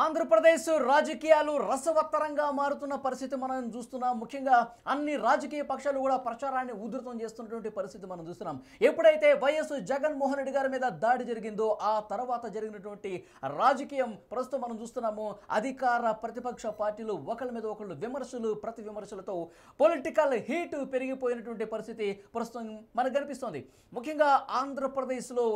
ఆంధ్రప్రదేశ్ రాజకీయాలు రసవత్తరంగా మారుతున్న పరిస్థితి మనం చూస్తున్నాం. ముఖ్యంగా అన్ని రాజకీయ పక్షాలు కూడా ప్రచారాన్ని ఉధృతం చేస్తున్నటువంటి పరిస్థితి మనం చూస్తున్నాం. ఎప్పుడైతే వైఎస్ జగన్మోహన్ రెడ్డి గారి మీద దాడి జరిగిందో ఆ తర్వాత జరిగినటువంటి రాజకీయం ప్రస్తుతం మనం చూస్తున్నాము. అధికార ప్రతిపక్ష పార్టీలు ఒకళ్ళ మీద ఒకళ్ళు విమర్శలు ప్రతి విమర్శలతో పొలిటికల్ హీట్ పెరిగిపోయినటువంటి పరిస్థితి ప్రస్తుతం మనకు కనిపిస్తోంది. ముఖ్యంగా ఆంధ్రప్రదేశ్లో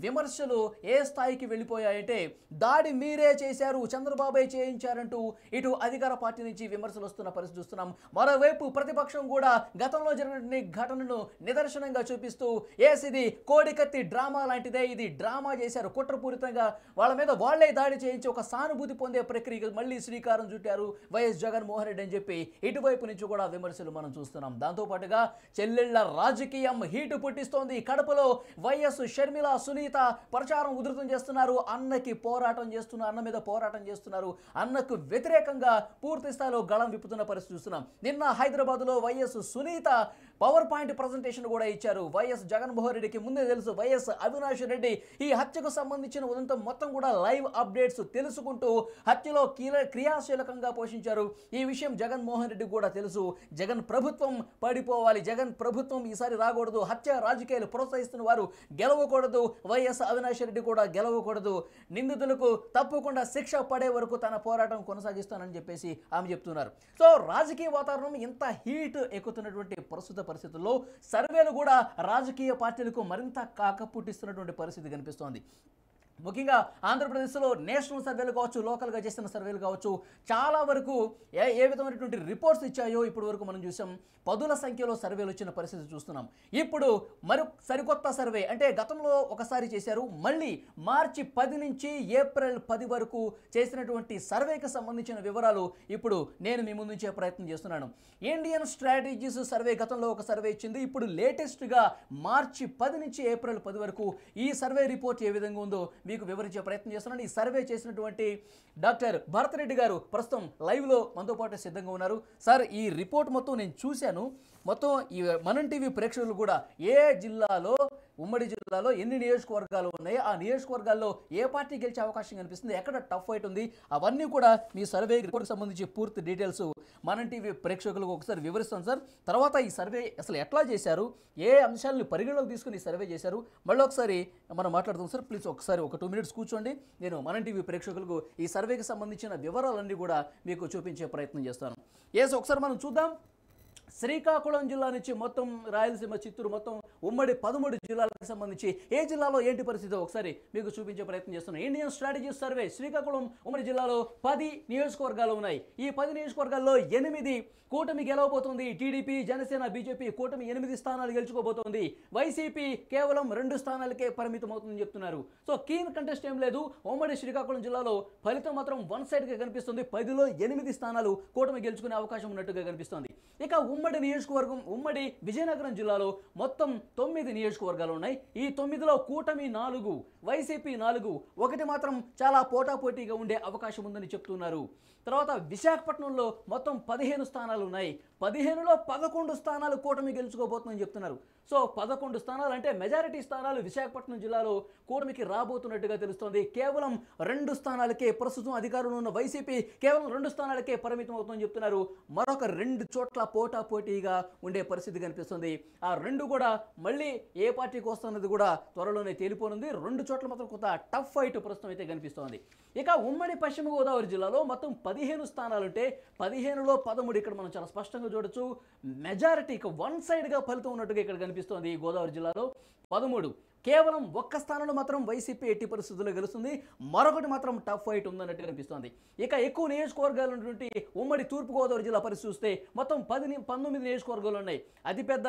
విమర్శలు ఏ స్థాయికి వెళ్ళిపోయాయంటే దాడి మీరే చేశారు, చంద్రబాబే చేయించారంటూ ఇటు అధికార పార్టీ నుంచి విమర్శలు వస్తున్న పరిస్థితి చూస్తున్నాం. మరోవైపు ప్రతిపక్షం కూడా గతంలో జరిగిన ఘటనను నిదర్శనంగా చూపిస్తూ ఇది కోడికత్తి డ్రామా లాంటిదే, ఇది డ్రామా చేశారు, కుట్రపూరితంగా వాళ్ళ మీద వాళ్లే దాడి చేయించి ఒక సానుభూతి పొందే ప్రక్రియకు మళ్ళీ శ్రీకారం చుట్టారు వైఎస్ జగన్మోహన్ రెడ్డి అని చెప్పి ఇటువైపు నుంచి కూడా విమర్శలు మనం చూస్తున్నాం. దాంతోపాటుగా చెల్లెళ్ల రాజకీయం హీటు పుట్టిస్తోంది. కడపలో వైఎస్ షర్మిల సునీత ప్రచారం ఉధృతం చేస్తున్నారు. అన్నకి పోరాటం చేస్తున్నారు, అన్న మీద పోరాటం చేస్తున్నారు, అన్నకు వ్యతిరేకంగా పూర్తి స్థాయిలో గళం విప్పుతున్న పరిస్థితి చూస్తున్నాం. నిన్న హైదరాబాద్లో YS Sunitha power point presentation కూడా ఇచ్చారు. వైఎస్ జగన్మోహన్ రెడ్డికి ముందే తెలుసు, వైఎస్ అవినాష్ రెడ్డి ఈ హత్యకు సంబంధించిన ఉదంతం మొత్తం కూడా లైవ్ అప్డేట్స్ తెలుసుకుంటూ హత్యలో క్రియాశీలకంగా పోషించారు. ఈ విషయం జగన్మోహన్ రెడ్డి కూడా తెలుసు. జగన్ ప్రభుత్వం పడిపోవాలి, జగన్ ప్రభుత్వం ఈసారి రాకూడదు, హత్య రాజకీయాలు ప్రోత్సహిస్తున్న వారు గెలవకూడదు, వైఎస్ అవినాష్ రెడ్డి కూడా గెలవకూడదు, నిందితులకు తప్పకుండా శిక్ష పడే వరకు తన పోరాటం కొనసాగిస్తానని చెప్పేసి ఆమె చెప్తున్నారు. సో రాజకీయ వాతావరణం ఇంత హీట్ ఎక్కుతున్నటువంటి ప్రస్తుత పరిస్థితుల్లో సర్వేలు కూడా రాజకీయ పార్టీలకు మరింత కాకపుట్టిస్తున్నటువంటి పరిస్థితి కనిపిస్తోంది. ముఖ్యంగా ఆంధ్రప్రదేశ్లో నేషనల్ సర్వేలు కావచ్చు, లోకల్గా చేసిన సర్వేలు కావచ్చు, చాలా వరకు ఏ విధమైనటువంటి రిపోర్ట్స్ ఇచ్చాయో ఇప్పటి వరకు మనం చూసాం. పదుల సంఖ్యలో సర్వేలు వచ్చిన పరిస్థితి చూస్తున్నాం. ఇప్పుడు సరికొత్త సర్వే, అంటే గతంలో ఒకసారి చేశారు, మళ్ళీ మార్చి 10 నుంచి ఏప్రిల్ 10 వరకు చేసినటువంటి సర్వేకి సంబంధించిన వివరాలు ఇప్పుడు నేను మీ ముందుంచే ప్రయత్నం చేస్తున్నాను. ఇండియన్ స్ట్రాటజీస్ సర్వే గతంలో ఒక సర్వే ఇచ్చింది. ఇప్పుడు లేటెస్ట్గా మార్చి 10 నుంచి ఏప్రిల్ 10 వరకు ఈ సర్వే రిపోర్ట్ ఏ విధంగా ఉందో మీకు వివరించే ప్రయత్నం చేస్తున్నాను. ఈ సర్వే చేసినటువంటి డాక్టర్ భరత్ రెడ్డి గారు ప్రస్తుతం లైవ్లో మనతో పాటు సిద్ధంగా ఉన్నారు. సార్, ఈ రిపోర్ట్ మొత్తం నేను చూశాను. మొత్తం ఈ మనం టీవీ ప్రేక్షకులు కూడా ఏ జిల్లాలో, ఉమ్మడి జిల్లాలో ఎన్ని నియోజకవర్గాలు ఉన్నాయి, ఆ నియోజకవర్గాల్లో ఏ పార్టీ గెలిచే అవకాశం కనిపిస్తుంది, ఎక్కడ టఫ్ ఫైట్ ఉంది, అవన్నీ కూడా మీ సర్వే రిపోర్ట్కి సంబంధించి పూర్తి డీటెయిల్స్ మనం టీవీ ప్రేక్షకులకు ఒకసారి వివరిస్తాం సార్. తర్వాత ఈ సర్వే అసలు ఎట్లా చేశారు, ఏ అంశాలను పరిగణలోకి తీసుకుని సర్వే చేశారు, మళ్ళీ ఒకసారి మనం మాట్లాడుతాం సార్. ప్లీజ్ ఒకసారి ఒక 2 minutes కూర్చోండి. నేను మనం టీవీ ప్రేక్షకులకు ఈ సర్వేకి సంబంధించిన వివరాలన్నీ కూడా మీకు చూపించే ప్రయత్నం చేస్తాను. ఒకసారి మనం చూద్దాం. శ్రీకాకుళం జిల్లా నుంచి మొత్తం రాయలసీమ, చిత్తూరు, మొత్తం ఉమ్మడి 13 జిల్లాలకు సంబంధించి ఏ జిల్లాలో ఏంటి పరిస్థితి ఒకసారి మీకు చూపించే ప్రయత్నం చేస్తున్నాం. ఇండియన్ స్ట్రాటజీస్ సర్వే శ్రీకాకుళం ఉమ్మడి జిల్లాలో 10 నియోజకవర్గాలు ఉన్నాయి. ఈ 10 నియోజకవర్గాల్లో 8 కూటమి గెలవబోతోంది. టీడీపీ, జనసేన, బీజేపీ కూటమి 8 స్థానాలు గెలుచుకోబోతోంది. వైసీపీ కేవలం 2 స్థానాలకే పరిమితం అవుతుందని చెప్తున్నారు. సో కీన్ కంటెస్ట్ ఏం లేదు. ఉమ్మడి శ్రీకాకుళం జిల్లాలో ఫలితం మాత్రం వన్ సైడ్గా కనిపిస్తుంది. 10లో 8 స్థానాలు కూటమి గెలుచుకునే అవకాశం ఉన్నట్టుగా కనిపిస్తుంది. ఇక ఉమ్మడి నియోజకవర్గం, ఉమ్మడి విజయనగరం జిల్లాలో మొత్తం 9 నియోజకవర్గాలు ఉన్నాయి. ఈ 9లో కూటమి 4, వైసీపీ 4, ఒకటి మాత్రం చాలా పోటాపోటీగా ఉండే అవకాశం ఉందని చెప్తున్నారు. తర్వాత విశాఖపట్నంలో మొత్తం 15 స్థానాలు ఉన్నాయి. 15లో 11 స్థానాలు కూటమి గెలుచుకోబోతుందని చెప్తున్నారు. సో 11 స్థానాలు అంటే మెజారిటీ స్థానాలు విశాఖపట్నం జిల్లాలో కూటమికి రాబోతున్నట్టుగా తెలుస్తోంది. కేవలం 2 స్థానాలకే ప్రస్తుతం అధికారంలో ఉన్న వైసీపీ కేవలం 2 స్థానాలకే పరిమితం అవుతుందని చెప్తున్నారు. మరొక 2 చోట్ల పోటాపోటీగా ఉండే పరిస్థితి కనిపిస్తుంది. ఆ 2 కూడా మళ్ళీ ఏ పార్టీకి వస్తున్నది కూడా త్వరలోనే తేలిపోనుంది. 2 చోట్ల మాత్రం కొంత టఫ్ ఫైట్ ప్రస్తుతం అయితే కనిపిస్తోంది. ఇక ఉమ్మడి పశ్చిమ గోదావరి జిల్లాలో మొత్తం 15 స్థానాలుంటే 15లో 13 ఇక్కడ మనం చాలా స్పష్టంగా చూడొచ్చు. మెజారిటీ ఇక వన్ సైడ్గా ఫలితం ఉన్నట్టుగా ఇక్కడ కనిపిస్తోంది. గోదావరి జిల్లాలో 13, కేవలం 1 స్థానంలో మాత్రం వైసీపీ ఎట్టి పరిస్థితుల్లో గెలుస్తుంది. మరొకటి మాత్రం టఫ్ ఫైట్ ఉందన్నట్టు కనిపిస్తోంది. ఇక ఎక్కువ నియోజకవర్గాలు ఉన్నటువంటి ఉమ్మడి తూర్పుగోదావరి జిల్లా పరిస్థితి చూస్తే మొత్తం 19 నియోజకవర్గాలు ఉన్నాయి. అతిపెద్ద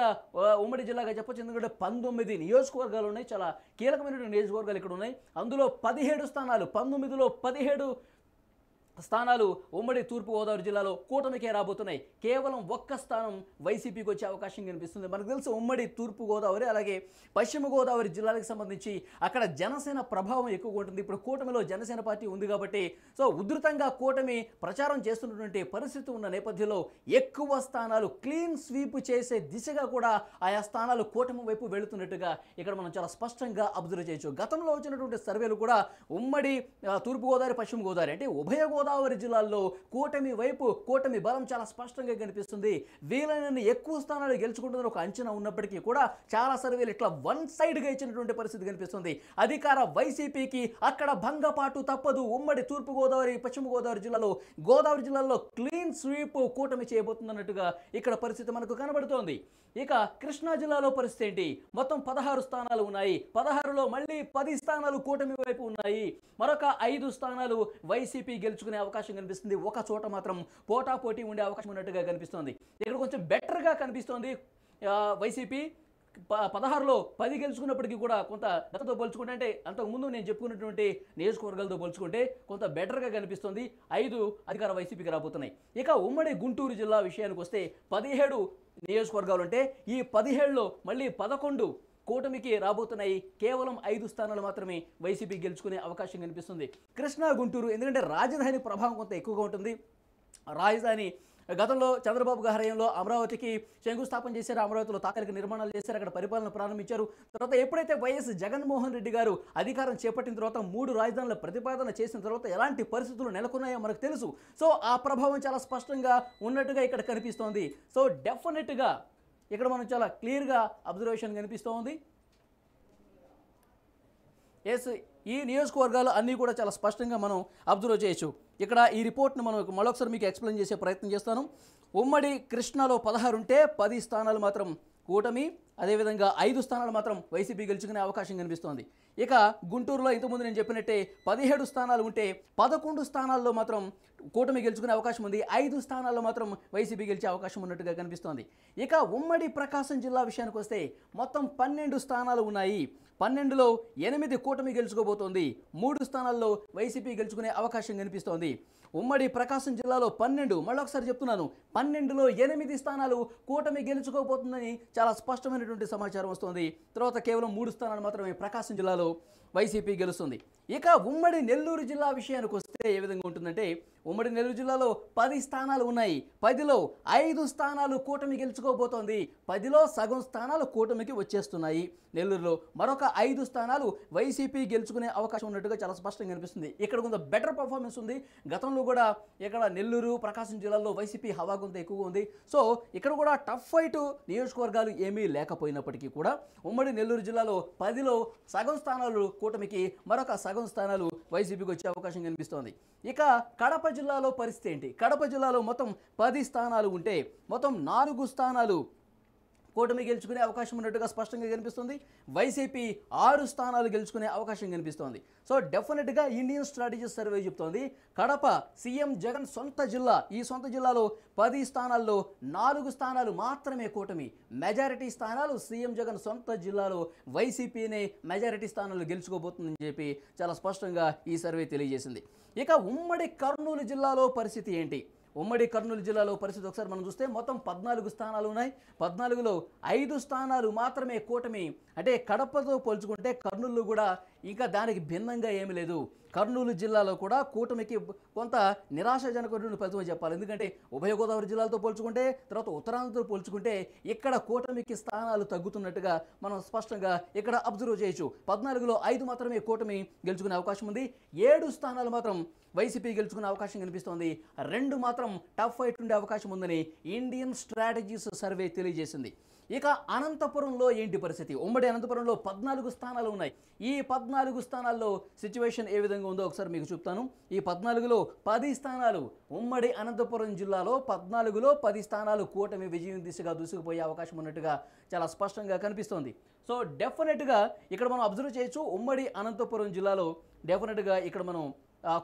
ఉమ్మడి జిల్లాగా చెప్పొచ్చు, ఎందుకంటే 19 నియోజకవర్గాలు ఉన్నాయి. చాలా కీలకమైనటువంటి నియోజకవర్గాలు ఇక్కడ ఉన్నాయి. అందులో 17 స్థానాలు, 19లో 17 స్థానాలు ఉమ్మడి తూర్పుగోదావరి జిల్లాలో కూటమికే రాబోతున్నాయి. కేవలం ఒక్క స్థానం వైసీపీకి వచ్చే అవకాశం కనిపిస్తుంది. మనకు తెలుసు ఉమ్మడి తూర్పుగోదావరి అలాగే పశ్చిమ గోదావరి జిల్లాలకు సంబంధించి అక్కడ జనసేన ప్రభావం ఎక్కువగా ఉంటుంది. ఇప్పుడు కూటమిలో జనసేన పార్టీ ఉంది కాబట్టి సో ఉధృతంగా కూటమి ప్రచారం చేస్తున్నటువంటి పరిస్థితి ఉన్న నేపథ్యంలో ఎక్కువ స్థానాలు క్లీన్ స్వీప్ చేసే దిశగా కూడా ఆయా స్థానాలు కూటమి వైపు వెళుతున్నట్టుగా ఇక్కడ మనం చాలా స్పష్టంగా అబ్జర్వ్ చేయొచ్చు. గతంలో వచ్చినటువంటి సర్వేలు కూడా ఉమ్మడి తూర్పుగోదావరి పశ్చిమ గోదావరి అంటే ఉభయ గోదావరి జిల్లాల్లో కూటమి వైపు కూటమి బలం చాలా స్పష్టంగా కనిపిస్తుంది. వీలైనన్ని ఎక్కువ స్థానాలు గెలుచుకుంటుందని ఒక అంచనా ఉన్నప్పటికీ కూడా చాలా సర్వేలు ఇట్లా వన్ సైడ్గా ఇచ్చినటువంటి పరిస్థితి కనిపిస్తుంది. అధికార వైసీపీకి అక్కడ భంగపాటు తప్పదు. ఉమ్మడి తూర్పుగోదావరి పశ్చిమ గోదావరి జిల్లాలో క్లీన్ స్వీప్ కూటమి చేయబోతుందన్నట్టుగా ఇక్కడ పరిస్థితి మనకు కనబడుతోంది. ఇక కృష్ణా జిల్లాలో పరిస్థితి ఏంటి? మొత్తం 16 స్థానాలు ఉన్నాయి. 16లో మళ్ళీ 10 స్థానాలు కూటమి వైపు ఉన్నాయి. మరొక 5 స్థానాలు వైసీపీ గెలుచుకునే అవకాశం కనిపిస్తుంది. ఒక చోట మాత్రం పోటాపోటీ ఉండే అవకాశం ఉన్నట్టుగా కనిపిస్తోంది. ఇక్కడ కొంచెం బెటర్గా కనిపిస్తోంది వైసీపీ. 16లో 10 గెలుచుకున్నప్పటికీ కూడా కొంత గతంతో పోల్చుకుంటే అంటే అంతకుముందు నేను చెప్పుకున్నటువంటి నియోజకవర్గాలతో పోల్చుకుంటే కొంత బెటర్గా కనిపిస్తుంది. 5 అధికార వైసీపీకి రాబోతున్నాయి. ఇక ఉమ్మడి గుంటూరు జిల్లా విషయానికి వస్తే 17 నియోజకవర్గాలు ఉంటే ఈ 17లో మళ్ళీ 11 కూటమికి రాబోతున్నాయి. కేవలం 5 స్థానాలు మాత్రమే వైసీపీ గెలుచుకునే అవకాశం కనిపిస్తుంది. కృష్ణా గుంటూరు ఎందుకంటే రాజధాని ప్రభావం కొంత ఎక్కువగా ఉంటుంది. రాజధాని గతంలో చంద్రబాబు గారి హయాంలో అమరావతికి శంకుస్థాపన చేశారు. అమరావతిలో తాత్కాలిక నిర్మాణాలు చేశారు. అక్కడ పరిపాలన ప్రారంభించారు. తర్వాత ఎప్పుడైతే వైఎస్ జగన్మోహన్ రెడ్డి గారు అధికారం చేపట్టిన తర్వాత 3 రాజధానుల ప్రతిపాదన చేసిన తర్వాత ఎలాంటి పరిస్థితులు నెలకొన్నాయో మనకు తెలుసు. సో ఆ ప్రభావం చాలా స్పష్టంగా ఉన్నట్టుగా ఇక్కడ కనిపిస్తోంది. సో డెఫినెట్గా ఇక్కడ మనం చాలా క్లియర్గా అబ్జర్వేషన్ కనిపిస్తోంది. ఎస్, ఈ నియోజకవర్గాలు అన్నీ కూడా చాలా స్పష్టంగా మనం అబ్జర్వ్ చేయొచ్చు. ఇక్కడ ఈ రిపోర్ట్ను మనం మరొకసారి మీకు ఎక్స్ప్లెయిన్ చేసే ప్రయత్నం చేస్తాను. ఉమ్మడి కృష్ణాలో 16 ఉంటే 10 స్థానాలు మాత్రం కూటమి, అదేవిధంగా 5 స్థానాలు మాత్రం వైసీపీ గెలుచుకునే అవకాశం కనిపిస్తోంది. ఇక గుంటూరులో ఇంతకుముందు నేను చెప్పినట్టే 17 స్థానాలు ఉంటే 11 స్థానాల్లో మాత్రం కూటమి గెలుచుకునే అవకాశం ఉంది. 5 స్థానాల్లో మాత్రం వైసీపీ గెలిచే అవకాశం ఉన్నట్టుగా కనిపిస్తోంది. ఇక ఉమ్మడి ప్రకాశం జిల్లా విషయానికి వస్తే మొత్తం 12 స్థానాలు ఉన్నాయి. 12లో 8 కూటమి గెలుచుకోబోతోంది. 3 స్థానాల్లో వైసీపీ గెలుచుకునే అవకాశం కనిపిస్తోంది. ఉమ్మడి ప్రకాశం జిల్లాలో 12, మళ్ళొకసారి చెప్తున్నాను, 12లో 8 స్థానాలు కూటమి గెలుచుకోబోతుందని చాలా స్పష్టమైనటువంటి సమాచారం వస్తుంది. తర్వాత కేవలం 3 స్థానాలు మాత్రమే ప్రకాశం జిల్లాలో వైసీపీ గెలుస్తుంది. ఇక ఉమ్మడి నెల్లూరు జిల్లా విషయానికి వస్తే ఏ విధంగా ఉంటుందంటే ఉమ్మడి నెల్లూరు జిల్లాలో 10 స్థానాలు ఉన్నాయి. 10లో 5 స్థానాలు కూటమి గెలుచుకోబోతోంది. 10లో సగం స్థానాలు కూటమికి వచ్చేస్తున్నాయి. నెల్లూరులో మరొక 5 స్థానాలు వైసీపీ గెలుచుకునే అవకాశం ఉన్నట్టుగా చాలా స్పష్టంగా కనిపిస్తుంది. ఇక్కడ కొంత బెటర్ పర్ఫార్మెన్స్ ఉంది. గతంలో కూడా ఇక్కడ నెల్లూరు ప్రకాశం జిల్లాలో వైసీపీ హవా కొంత ఎక్కువగా ఉంది. సో ఇక్కడ కూడా టఫ్ ఫైట్ నియోజకవర్గాలు ఏమీ లేకపోయినప్పటికీ కూడా ఉమ్మడి నెల్లూరు జిల్లాలో 10లో సగం స్థానాలు కూటమికి, మరొక సగం స్థానాలు వైసీపీకి వచ్చే అవకాశం కనిపిస్తోంది. ఇక కడప జిల్లాలో పరిస్థితి ఏంటి? కడప జిల్లాలో మొత్తం 10 స్థానాలు ఉంటే మొత్తం 4 స్థానాలు కూటమి గెలుచుకునే అవకాశం ఉన్నట్టుగా స్పష్టంగా కనిపిస్తుంది. వైసీపీ 6 స్థానాలు గెలుచుకునే అవకాశం కనిపిస్తోంది. సో డెఫినెట్గా ఇండియన్ స్ట్రాటజీ సర్వే చెప్తోంది కడప సీఎం జగన్ సొంత జిల్లా. ఈ సొంత జిల్లాలో 10 స్థానాల్లో 4 స్థానాలు మాత్రమే కూటమి. మెజారిటీ స్థానాలు సీఎం జగన్ సొంత జిల్లాలో వైసీపీనే మెజారిటీ స్థానాలు గెలుచుకోబోతుందని చెప్పి చాలా స్పష్టంగా ఈ సర్వే తెలియజేసింది. ఇక ఉమ్మడి కర్నూలు జిల్లాలో పరిస్థితి ఏంటి? ఉమ్మడి కర్నూలు జిల్లాలో పరిస్థితి ఒకసారి మనం చూస్తే మొత్తం 14 స్థానాలు ఉన్నాయి. 14లో 5 స్థానాలు మాత్రమే కూటమి. అంటే కడపతో పోల్చుకుంటే కర్నూలు కూడా ఇంకా దానికి భిన్నంగా ఏమీ లేదు. కర్నూలు జిల్లాలో కూడా కూటమికి కొంత నిరాశాజనకమైన ఫలితం చెప్పాలి. ఎందుకంటే ఉభయ గోదావరి జిల్లాలతో పోల్చుకుంటే, తర్వాత ఉత్తరాంధ్రతో పోల్చుకుంటే ఇక్కడ కూటమికి స్థానాలు తగ్గుతున్నట్టుగా మనం స్పష్టంగా ఇక్కడ అబ్జర్వ్ చేయొచ్చు. 14లో 5 మాత్రమే కూటమి గెలుచుకునే అవకాశం ఉంది. 7 స్థానాలు మాత్రం వైసీపీ గెలుచుకునే అవకాశం కనిపిస్తోంది. 2 మాత్రం టఫ్ ఫైట్ ఉండే అవకాశం ఉందని ఇండియన్ స్ట్రాటజీస్ సర్వే తెలియజేసింది. ఇక అనంతపురంలో ఏంటి పరిస్థితి? ఉమ్మడి అనంతపురంలో 14 స్థానాలు ఉన్నాయి. ఈ 14 స్థానాల్లో సిచ్యువేషన్ ఏ విధంగా ఉందో ఒకసారి మీకు చెప్తాను. ఈ 14లో 10 స్థానాలు ఉమ్మడి అనంతపురం జిల్లాలో 14లో 10 స్థానాలు కూటమి విజయం దిశగా దూసుకుపోయే అవకాశం ఉన్నట్టుగా చాలా స్పష్టంగా కనిపిస్తోంది. సో డెఫినెట్గా ఇక్కడ మనం అబ్జర్వ్ చేయొచ్చు. ఉమ్మడి అనంతపురం జిల్లాలో డెఫినెట్గా ఇక్కడ మనం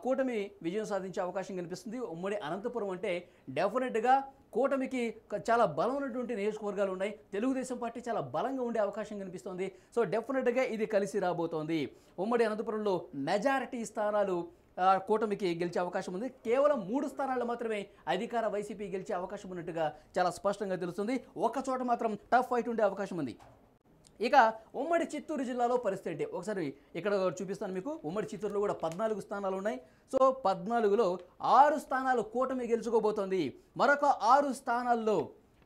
కూటమి విజయం సాధించే అవకాశం కనిపిస్తుంది. ఉమ్మడి అనంతపురం అంటే డెఫినెట్గా కూటమికి చాలా బలమైనటువంటి నియోజకవర్గాలు ఉన్నాయి. తెలుగుదేశం పార్టీ చాలా బలంగా ఉండే అవకాశం కనిపిస్తోంది. సో డెఫినెట్గా ఇది కలిసి రాబోతోంది. ఉమ్మడి అనంతపురంలో మెజారిటీ స్థానాలు కూటమికి గెలిచే అవకాశం ఉంది. కేవలం 3 స్థానాల్లో మాత్రమే అధికార వైసీపీ గెలిచే అవకాశం ఉన్నట్టుగా చాలా స్పష్టంగా తెలుస్తుంది. ఒక చోట మాత్రం టఫ్ ఫైట్ ఉండే అవకాశం ఉంది. ఇక ఉమ్మడి చిత్తూరు జిల్లాలో పరిస్థితి ఏంటి ఒకసారి ఇక్కడ చూపిస్తాను మీకు. ఉమ్మడి చిత్తూరులో కూడా 14 స్థానాలు ఉన్నాయి. సో 14లో 6 స్థానాలు కూటమి గెలుచుకోబోతోంది. మరొక 6 స్థానాల్లో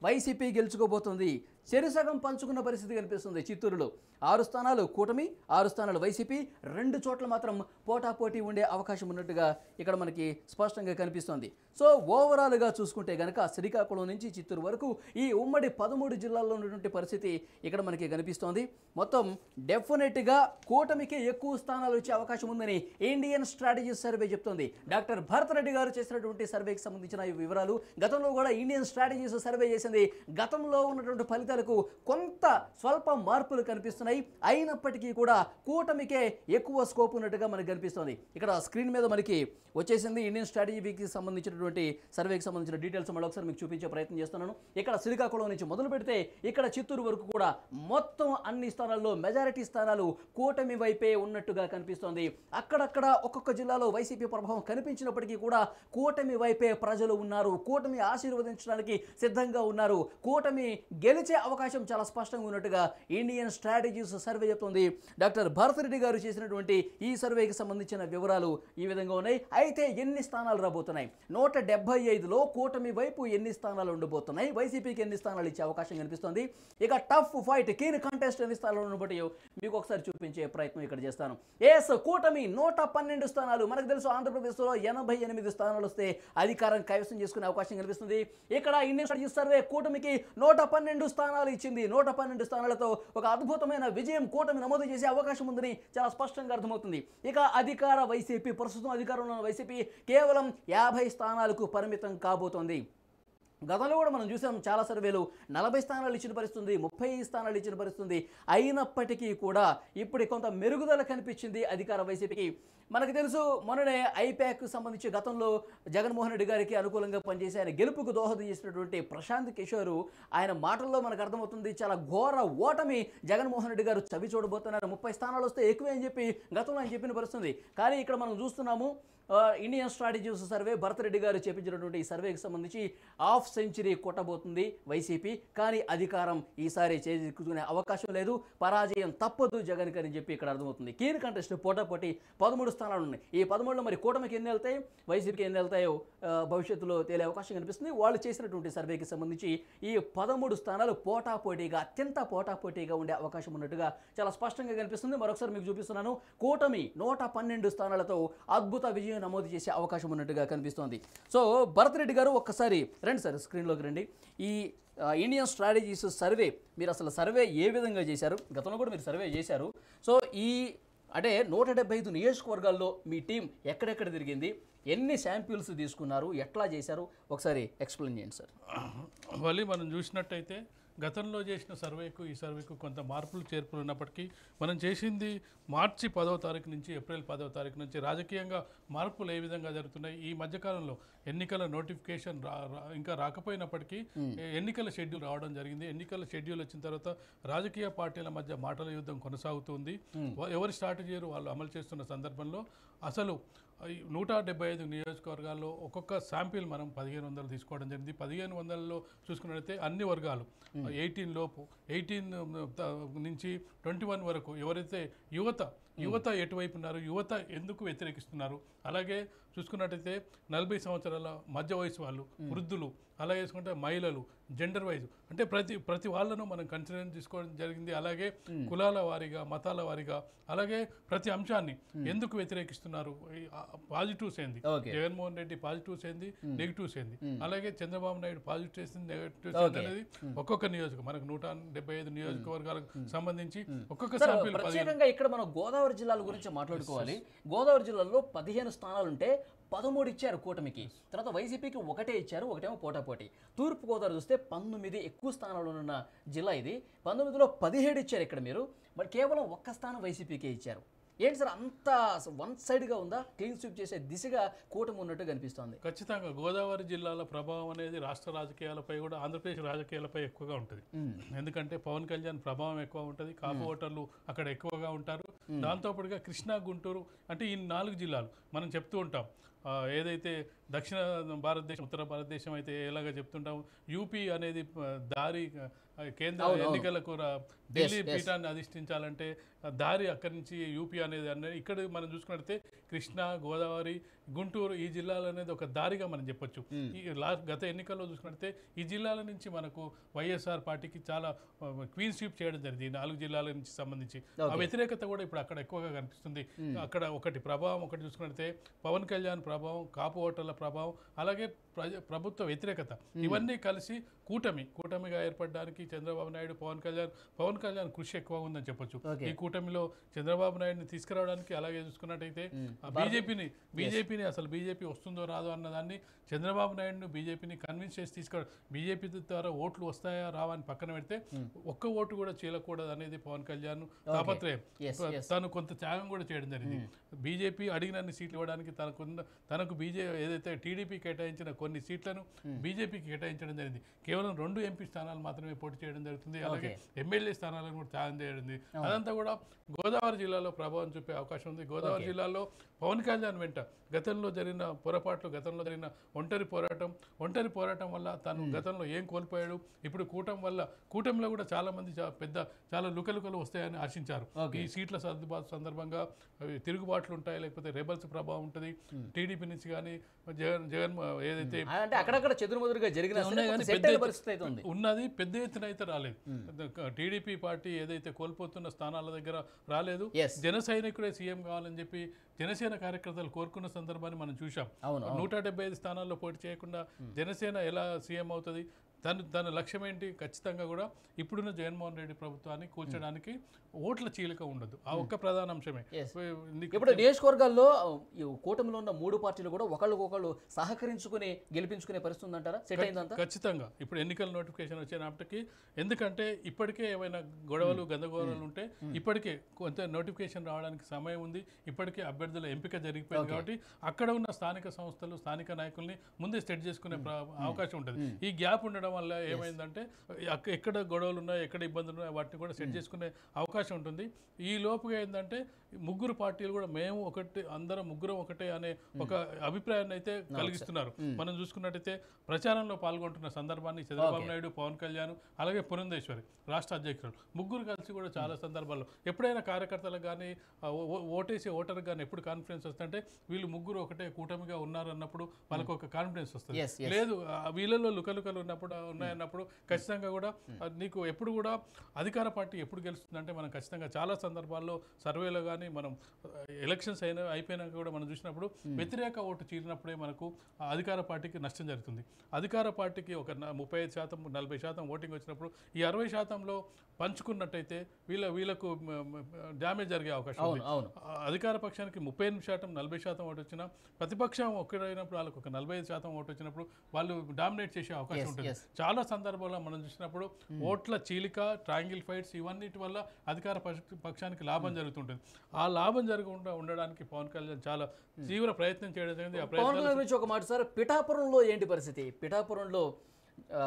వైసీపీ గెలుచుకోబోతుంది. చెరుసగం పంచుకున్న పరిస్థితి కనిపిస్తుంది చిత్తూరులో. 6 స్థానాలు కూటమి, 6 స్థానాలు వైసీపీ, 2 చోట్ల మాత్రం పోటాపోటీ ఉండే అవకాశం ఉన్నట్టుగా ఇక్కడ మనకి స్పష్టంగా కనిపిస్తోంది. సో ఓవరాల్గా చూసుకుంటే కనుక శ్రీకాకుళం నుంచి చిత్తూరు వరకు ఈ ఉమ్మడి 13 జిల్లాల్లో ఉన్నటువంటి పరిస్థితి ఇక్కడ మనకి కనిపిస్తోంది. మొత్తం డెఫినెట్గా కూటమికి ఎక్కువ స్థానాలు వచ్చే అవకాశం ఉందని ఇండియన్ స్ట్రాటజీ సర్వే చెప్తోంది. డాక్టర్ భరత్ రెడ్డి గారు చేసినటువంటి సర్వేకి సంబంధించిన ఈ వివరాలు. గతంలో కూడా ఇండియన్ స్ట్రాటజీస్ సర్వే చేసింది. గతంలో ఉన్నటువంటి ఫలితాలకు కొంత స్వల్ప మార్పులు కనిపిస్తున్నాయి. అయినప్పటికీ కూడా కూటమికే ఎక్కువ స్కోప్ ఉన్నట్టుగా మనకు కనిపిస్తోంది. ఇక్కడ స్క్రీన్ మీద మనకి వచ్చేసింది ఇండియన్ స్ట్రాటజీకి సంబంధించినటువంటి సర్వేకి సంబంధించిన డీటెయిల్స్ మళ్ళీ ఒకసారి మీకు చూపించే ప్రయత్నం చేస్తున్నాను. ఇక్కడ శ్రీకాకుళం నుంచి మొదలు పెడితే ఇక్కడ చిత్తూరు వరకు కూడా మొత్తం అన్ని స్థానాల్లో మెజారిటీ స్థానాలు కూటమి వైపే ఉన్నట్టుగా కనిపిస్తోంది. అక్కడక్కడ ఒక్కొక్క జిల్లాలో వైసీపీ ప్రభావం కనిపించినప్పటికీ కూడా కూటమి వైపే ప్రజలు ఉన్నారు. కూటమి ఆశీర్వదించడానికి సిద్ధంగా ఉన్నారు. కూటమి గెలిచే అవకాశం చాలా స్పష్టంగా ఉన్నట్టుగా ఇండియన్ స్ట్రాటజీస్ సర్వే చెప్తోంది. డాక్టర్ భరత్ రెడ్డి గారు చేసినటువంటి ఈ సర్వేకి సంబంధించిన వివరాలు ఈ విధంగా ఉన్నాయి. అయితే ఎన్ని స్థానాలు రాబోతున్నాయి? 175లో కూటమి వైపు ఎన్ని స్థానాలు ఉండబోతున్నాయి? వైసీపీకి ఎన్ని స్థానాలు ఇచ్చే అవకాశం కనిపిస్తుంది? ఇక టఫ్ ఫైట్ కీన్ కంటెస్ట్ ఎన్ని స్థానాలు ఉండబోతాయో మీకు ఒకసారి చూపించే ప్రయత్నం ఇక్కడ చేస్తాను. కూటమి 112 స్థానాలు. మనకు తెలుసు ఆంధ్రప్రదేశ్లో 88 స్థానాలు వస్తే అధికారం కైవసం చేసుకునే అవకాశం కనిపిస్తుంది. ఇక్కడ ఇండియన్ స్ట్రాటజీ సర్వే కూటమికి 112 స్థానాలు ఇచ్చింది. 112 స్థానాలతో ఒక అద్భుతమైన విజయం కూటమి నమోదు చేసే అవకాశం ఉందని చాలా స్పష్టంగా అర్థమవుతుంది. ఇక అధికార వైసీపీ, ప్రస్తుతం అధికారంలో ఉన్న వైసీపీ కేవలం 50 స్థానాలకు పరిమితం కాబోతోంది. గతంలో కూడా మనం చూసాం చాలా సర్వేలు 40 స్థానాలు ఇచ్చిన పరిస్థితుంది, 30 స్థానాలు ఇచ్చిన పరిస్థితుంది. అయినప్పటికీ కూడా ఇప్పుడు కొంత మెరుగుదల కనిపించింది అధికార వైసీపీకి. మనకు తెలుసు మొన్ననే ఐప్యాక్ సంబంధించి గతంలో జగన్మోహన్ రెడ్డి గారికి అనుకూలంగా పనిచేసి ఆయన గెలుపుకు దోహదం చేసినటువంటి ప్రశాంత్ కిషోర్, ఆయన మాటల్లో మనకు అర్థమవుతుంది చాలా ఘోర ఓటమి జగన్మోహన్ రెడ్డి గారు చవి చూడబోతున్నారు. 30 స్థానాలు వస్తే ఎక్కువే అని చెప్పి గతంలో ఆయన చెప్పిన పరిస్థితుంది. కానీ ఇక్కడ మనం చూస్తున్నాము Indian strategies survey Bharat Reddy గారు చేపించినటువంటి ఈ సర్వేకి సంబంధించి హాఫ్ సెంచరీ కొట్టబోతుంది వైసీపీ. కానీ అధికారం ఈసారి చేజిక్కునే అవకాశం లేదు. పరాజయం తప్పదు జగన్ అని చెప్పి ఇక్కడ అర్థమవుతుంది. కీన్ కంటెస్ట్ పోటాపోటీ 13 స్థానాలు ఉన్నాయి. ఈ 13లో మరి కూటమికి ఎన్ని వెళ్తాయి, వైసీపీకి ఎన్ని వెళ్తాయో భవిష్యత్తులో తేలే అవకాశం కనిపిస్తుంది. వాళ్ళు చేసినటువంటి సర్వేకి సంబంధించి ఈ 13 స్థానాలు పోటాపోటీగా, అత్యంత పోటాపోటీగా ఉండే అవకాశం ఉన్నట్టుగా చాలా స్పష్టంగా కనిపిస్తుంది. మరొకసారి మీకు చూపిస్తున్నాను. కూటమి 112 స్థానాలతో అద్భుత విజయం నమోదు చేసే అవకాశం ఉన్నట్టుగా కనిపిస్తోంది. సో భరత్ రెడ్డి గారు ఒక్కసారి రండి సార్, స్క్రీన్లోకి రండి. ఈ ఇండియన్ స్ట్రాటజీస్ సర్వే మీరు అసలు సర్వే ఏ విధంగా చేశారు? గతంలో కూడా మీరు సర్వే చేశారు. సో ఈ అంటే 175 నియోజకవర్గాల్లో మీ టీం ఎక్కడెక్కడ తిరిగింది, ఎన్ని శాంపిల్స్ తీసుకున్నారు, ఎట్లా చేశారు, ఒకసారి ఎక్స్ప్లెయిన్ చేయండి సార్. మళ్ళీ మనం చూసినట్టయితే గతంలో చేసిన సర్వేకు ఈ సర్వేకు కొంత మార్పులు చేర్పులు ఉన్నప్పటికీ మనం చేసింది మార్చి 10వ తారీఖు నుంచి ఏప్రిల్ 10వ తారీఖు నుంచి రాజకీయంగా మార్పులు ఏ విధంగా జరుగుతున్నాయి, ఈ మధ్యకాలంలో ఎన్నికల నోటిఫికేషన్ ఇంకా రాకపోయినప్పటికీ ఎన్నికల షెడ్యూల్ రావడం జరిగింది. ఎన్నికల షెడ్యూల్ వచ్చిన తర్వాత రాజకీయ పార్టీల మధ్య మాటల యుద్ధం కొనసాగుతుంది. ఎవరి స్ట్రాటజీలు వాళ్ళు అమలు చేస్తున్న సందర్భంలో అసలు 175 నియోజకవర్గాల్లో ఒక్కొక్క శాంపిల్ మనం 1500 తీసుకోవడం జరిగింది. 1500లో చూసుకున్నట్లయితే అన్ని వర్గాలు 18 లోపు 18 నుంచి 21 వరకు ఎవరైతే యువత ఎటువైపు ఉన్నారు, యువత ఎందుకు వ్యతిరేకిస్తున్నారు, అలాగే చూసుకున్నట్టయితే 40 సంవత్సరాల మధ్య వయసు వాళ్ళు, వృద్ధులు, అలాగే చూసుకుంటే మహిళలు, జెండర్ వైజ్ అంటే ప్రతి వాళ్ళను మనం కన్సిడర్ తీసుకోవడం జరిగింది. అలాగే కులాల వారీగా, మతాల వారీగా, అలాగే ప్రతి అంశాన్ని ఎందుకు వ్యతిరేకిస్తున్నారు, పాజిటివ్స్ ఏంది, జగన్మోహన్ రెడ్డి పాజిటివ్స్ ఏంది, నెగిటివ్స్ ఏంది, అలాగే చంద్రబాబు నాయుడు పాజిటివ్స్ ఏంది, నెగిటివ్స్ అనేది ఒక్కొక్క నియోజకవర్గం మనకు 175 నియోజకవర్గాలకు సంబంధించి ఒక్కొక్క శాంపిల్. ప్రత్యేకంగా ఇక్కడ మనం గోదావరి జిల్లాల గురించి మాట్లాడుకోవాలి. గోదావరి జిల్లాలో 15 స్థానాలు ఉంటే 13 ఇచ్చారు కూటమికి, తర్వాత వైసీపీకి 1 ఇచ్చారు, 1 పోటాపోటీ. తూర్పు గోదావరి చూస్తే 19 ఎక్కువ స్థానాలు ఉన్న జిల్లా ఇది. 19లో 17 ఇచ్చారు ఇక్కడ మీరు, మరి కేవలం 1 స్థానం వైసీపీకే ఇచ్చారు. ఏంటి సార్ అంత వన్ సైడ్గా ఉందా? క్లీన్ స్వీప్ చేసే దిశగా కూటమి ఉన్నట్టు కనిపిస్తోంది. ఖచ్చితంగా గోదావరి జిల్లాల ప్రభావం అనేది రాష్ట్ర రాజకీయాలపై కూడా ఆంధ్రప్రదేశ్ రాజకీయాలపై ఎక్కువగా ఉంటుంది. ఎందుకంటే పవన్ కళ్యాణ్ ప్రభావం ఎక్కువ ఉంటుంది, కాపు ఓటర్లు అక్కడ ఎక్కువగా ఉంటారు. దాంతోపాటుగా కృష్ణా, గుంటూరు అంటే ఈ 4 జిల్లాలు మనం చెప్తూ ఉంటాం. ఏదైతే దక్షిణ భారతదేశం, ఉత్తర భారతదేశం అయితే ఎలాగ చెప్తుంటాం, యూపీ అనేది దారి కేంద్ర ఎన్నికలకు ఢిల్లీ పీఠాన్ని అధిష్ఠించాలంటే దారి అక్కడి నుంచి యూపీ అనేది ఇక్కడ మనం చూసుకున్నట్లయితే కృష్ణా, గోదావరి, గుంటూరు ఈ జిల్లాలు అనేది ఒక దారిగా మనం చెప్పొచ్చు. ఈ గత ఎన్నికల్లో చూసుకున్నట్లయితే ఈ జిల్లాల నుంచి మనకు వైఎస్ఆర్ పార్టీకి చాలా క్వీన్ స్వీప్ చేయడం జరిగింది. 4 జిల్లాల నుంచి సంబంధించి ఆ వ్యతిరేకత కూడా ఇప్పుడు అక్కడ ఎక్కువగా కనిపిస్తుంది. అక్కడ ఒకటి ప్రభావం, ఒకటి చూసుకున్నట్లయితే పవన్ కళ్యాణ్ ప్రభావం, కాపు ఓటర్ల ప్రభావం, అలాగే ప్రభుత్వ వ్యతిరేకత, ఇవన్నీ కలిసి కూటమిగా ఏర్పడడానికి చంద్రబాబు నాయుడు, పవన్ కళ్యాణ్ కృషి ఎక్కువ ఉందని చెప్పొచ్చు. ఈ కూటమిలో చంద్రబాబు నాయుడుని తీసుకురావడానికి, అలాగే చూసుకున్నట్టయితే బీజేపీని అసలు బీజేపీ వస్తుందో రాదో అన్నదాన్ని చంద్రబాబు నాయుడును బీజేపీని కన్విన్స్ చేసి తీసుకురావడం, బీజేపీ ద్వారా ఓట్లు వస్తాయా రావా అని పక్కన పెడితే ఒక్క ఓటు కూడా చీలకూడదు అనేది పవన్ కళ్యాణ్ తాపత్రయం. తను కొంత త్యాగం కూడా చేయడం జరిగింది. బీజేపీ అడిగినన్ని సీట్లు ఇవ్వడానికి తనకు ఏదైతే టీడీపీ కేటాయించిన కొన్ని సీట్లను బీజేపీకి కేటాయించడం జరిగింది. కేవలం 2 ఎంపీ స్థానాలు మాత్రమే పోటీ చేయడం జరుగుతుంది. అలాగే ఎమ్మెల్యే స్థానాలను కూడా త్యాగం చేయడం. అదంతా కూడా గోదావరి జిల్లాలో ప్రభావం చూపే అవకాశం ఉంది. గోదావరి జిల్లాలో పవన్ కళ్యాణ్ వెంట గతంలో జరిగిన పొరపాట్లు, గతంలో జరిగిన ఒంటరి పోరాటం వల్ల తను గతంలో ఏం కోల్పోయాడు, ఇప్పుడు కూటమిలో కూడా చాలా మంది చాలా లుకలుకలు వస్తాయని ఆశించారు. ఈ సీట్ల సర్దుబాటు సందర్భంగా తిరుగుబాట్లు ఉంటాయి, లేకపోతే రెబల్స్ ప్రభావం ఉంటుంది టీడీపీ నుంచి కానీ జగన్ ఏదైతే అక్కడక్కడ చెదురుమదురుగా జరిగిన ఉన్నది పెద్ద ఎత్తున అయితే రాలేదు. టీడీపీ పార్టీ ఏదైతే కోల్పోతున్న స్థానాల దగ్గర రాలేదు. జన సైనికుడే సీఎం కావాలని చెప్పి జనసేన కార్యకర్తలు కోరుకున్న సందర్భాన్ని మనం చూసాం. 175 స్థానాల్లో పోటీ చేయకుండా జనసేన ఎలా సీఎం అవుతుంది? తన లక్ష్యం ఏంటి? ఖచ్చితంగా కూడా ఇప్పుడున్న జగన్మోహన్ రెడ్డి ప్రభుత్వాన్ని కూల్చడానికి ఓట్ల చీలిక ఉండదు. ఆ ఒక్క ప్రధాన అంశమే. ఇప్పుడు నియోజకవర్గాల్లో కూటమిలో ఉన్న 3 పార్టీలు కూడా ఒకళ్ళకొకళ్ళు సహకరించుకుని గెలిపించుకునే పరిస్థితి ఉందంటారా? సెట్ అయిందంతా? ఖచ్చితంగా. ఇప్పుడు ఎన్నికల నోటిఫికేషన్ వచ్చినప్పటికీ, ఎందుకంటే ఇప్పటికే ఏమైనా గొడవలు గందరగోళాలు ఉంటే ఇప్పటికే కొంత నోటిఫికేషన్ రావడానికి సమయం ఉంది. ఇప్పటికే అభ్యర్థుల ఎంపిక జరిగిపోయింది కాబట్టి అక్కడ ఉన్న స్థానిక సంస్థలు, స్థానిక నాయకుల్ని ముందే సెట్ చేసుకునే అవకాశం ఉంటుంది. ఈ గ్యాప్ ఉండడం వల్ల ఏమైందంటే ఎక్కడ గొడవలు ఉన్నాయి, ఎక్కడ ఇబ్బందులు ఉన్నాయి, వాటిని కూడా సెట్ చేసుకునే అవకాశం ఉంటుంది. ఈ లోపుగా ఏంటంటే 3 పార్టీలు కూడా మేము ఒకటి, అందరం ముగ్గురం ఒకటే అనే ఒక అభిప్రాయాన్ని అయితే కలిగిస్తున్నారు. మనం చూసుకున్నట్టయితే ప్రచారంలో పాల్గొంటున్న సందర్భాన్ని చంద్రబాబు నాయుడు, పవన్ కళ్యాణ్, అలాగే పురంధేశ్వరి రాష్ట్ర అధ్యక్షులు ముగ్గురు కలిసి కూడా చాలా సందర్భాల్లో ఎప్పుడైనా కార్యకర్తలకు కానీ ఓటేసే ఓటర్కి కానీ ఎప్పుడు కాన్ఫిడెన్స్ వస్తుంటే వీళ్ళు ముగ్గురు ఒకటే కూటమిగా ఉన్నారు అన్నప్పుడు వాళ్ళకు ఒక కాన్ఫిడెన్స్ వస్తుంది. లేదు వీళ్ళలో లుకలుకలు ఉన్నాయన్నప్పుడు ఖచ్చితంగా కూడా నీకు ఎప్పుడు కూడా అధికార పార్టీ ఎప్పుడు గెలుస్తుందంటే మనం ఖచ్చితంగా చాలా సందర్భాల్లో సర్వేలో కానీ మనం ఎలక్షన్స్ అయిపోయినాక కూడా మనం చూసినప్పుడు వ్యతిరేక ఓటు చీలినప్పుడే మనకు అధికార పార్టీకి నష్టం జరుగుతుంది. అధికార పార్టీకి ఒక 35%, 40% ఓటింగ్ వచ్చినప్పుడు ఈ 60%లో పంచుకున్నట్టయితే వీళ్ళకు డ్యామేజ్ జరిగే అవకాశం ఉంది. అధికార పక్షానికి 38%, 40% ఓటు వచ్చినా ప్రతిపక్షం ఒక్కడైనప్పుడు వాళ్ళకు ఒక 45% ఓటు వచ్చినప్పుడు వాళ్ళు డామినేట్ చేసే అవకాశం ఉంటుంది. చాలా సందర్భాల్లో మనం చూసినప్పుడు ఓట్ల చీలిక, ట్రయాంగిల్ ఫైట్స్ ఇవన్నిటి వల్ల అధికార పక్షానికి లాభం జరుగుతుంటుంది. ఆ లాభం జరగకుండా ఉండడానికి పవన్ కళ్యాణ్ చాలా తీవ్ర ప్రయత్నం చేయడం జరిగింది. ఆ ప్రయత్నం ఒక మాట సార్, పిఠాపురంలో ఏంటి పరిస్థితి? పిఠాపురంలో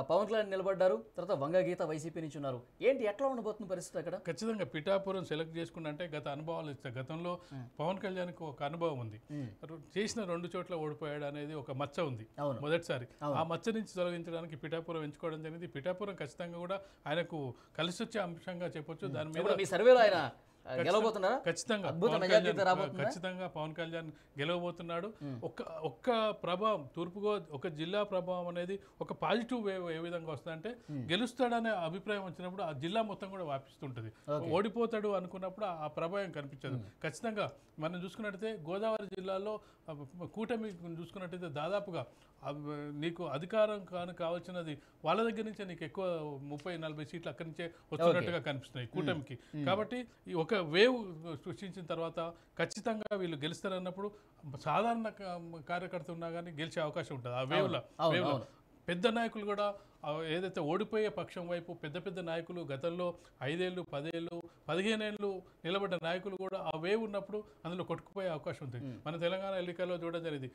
పవన్ కళ్యాణ్ నిలబడ్డారు, తర్వాత వంగగీత వైసీపీ నుంచి ఉన్నారు. ఏంటి ఎట్లా ఉండబోతున్న పరిస్థితి అక్కడ? ఖచ్చితంగా పిఠాపురం సెలెక్ట్ చేసుకుంటే గత అనుభవాలు ఇస్తాయి. గతంలో పవన్ కళ్యాణ్కి ఒక అనుభవం ఉంది. చేసిన 2 చోట్ల ఓడిపోయాడు అనేది ఒక మచ్చ ఉంది మొదటిసారి. ఆ మచ్చ నుంచి తొలగించడానికి పిఠాపురం ఎంచుకోవడం జరిగింది. పిఠాపురం ఖచ్చితంగా కూడా ఆయనకు కలిసి వచ్చే అంశంగా చెప్పొచ్చు. దాని మీద మీ సర్వేలో ఆయన ఖచ్చితంగా పవన్ కళ్యాణ్ గెలవబోతున్నాడు. ఒక్క ప్రభావం ఒక జిల్లా ప్రభావం అనేది ఒక పాజిటివ్ వేవ్ ఏ విధంగా వస్తుందంటే గెలుస్తాడనే అభిప్రాయం వచ్చినప్పుడు ఆ జిల్లా మొత్తం కూడా వ్యాపిస్తుంటది. ఓడిపోతాడు అనుకున్నప్పుడు ఆ ప్రభావం కనిపించదు. ఖచ్చితంగా మనం చూసుకున్నట్టయితే గోదావరి జిల్లాలో కూటమి చూసుకున్నట్టయితే దాదాపుగా నీకు అధికారం కావాల్సినది వాళ్ళ దగ్గర నుంచే నీకు ఎక్కువ 30-40 సీట్లు అక్కడి నుంచే వచ్చినట్టుగా కనిపిస్తున్నాయి కూటమికి. కాబట్టి ఈ ఒక వేవ్ సృష్టించిన తర్వాత ఖచ్చితంగా వీళ్ళు గెలుస్తారన్నప్పుడు సాధారణ కార్యకర్త ఉన్నా కానీ గెలిచే అవకాశం ఉంటుంది. ఆ వేవ్లో పెద్ద నాయకులు కూడా ఏదైతే ఓడిపోయే పక్షం వైపు పెద్ద పెద్ద నాయకులు గతంలో 5 ఏళ్ళు 10 ఏళ్ళు 15 ఏళ్ళు నిలబడ్డ నాయకులు కూడా ఆ వేవ్ ఉన్నప్పుడు అందులో కొట్టుకుపోయే అవకాశం ఉంది. మన తెలంగాణ ఎన్నికల్లో చూడడం జరిగింది.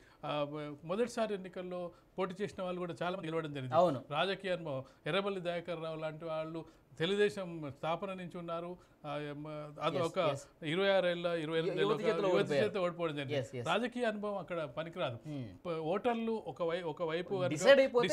మొదటిసారి ఎన్నికల్లో పోటీ చేసిన వాళ్ళు కూడా చాలా మంది నిలబడడం జరిగింది. రాజకీయ అనుభవం ఎర్రబల్లి దయాకర్ రావు లాంటి వాళ్ళు తెలుగుదేశం స్థాపన నుంచి ఉన్నారు. అది ఒక 26 ఏళ్ళ 28 యువతి చేత ఓడిపోవడం జరిగింది. రాజకీయ అనుభవం అక్కడ పనికిరాదు. ఓటర్లు ఒకవైపు డిసైడ్ అయిపోతే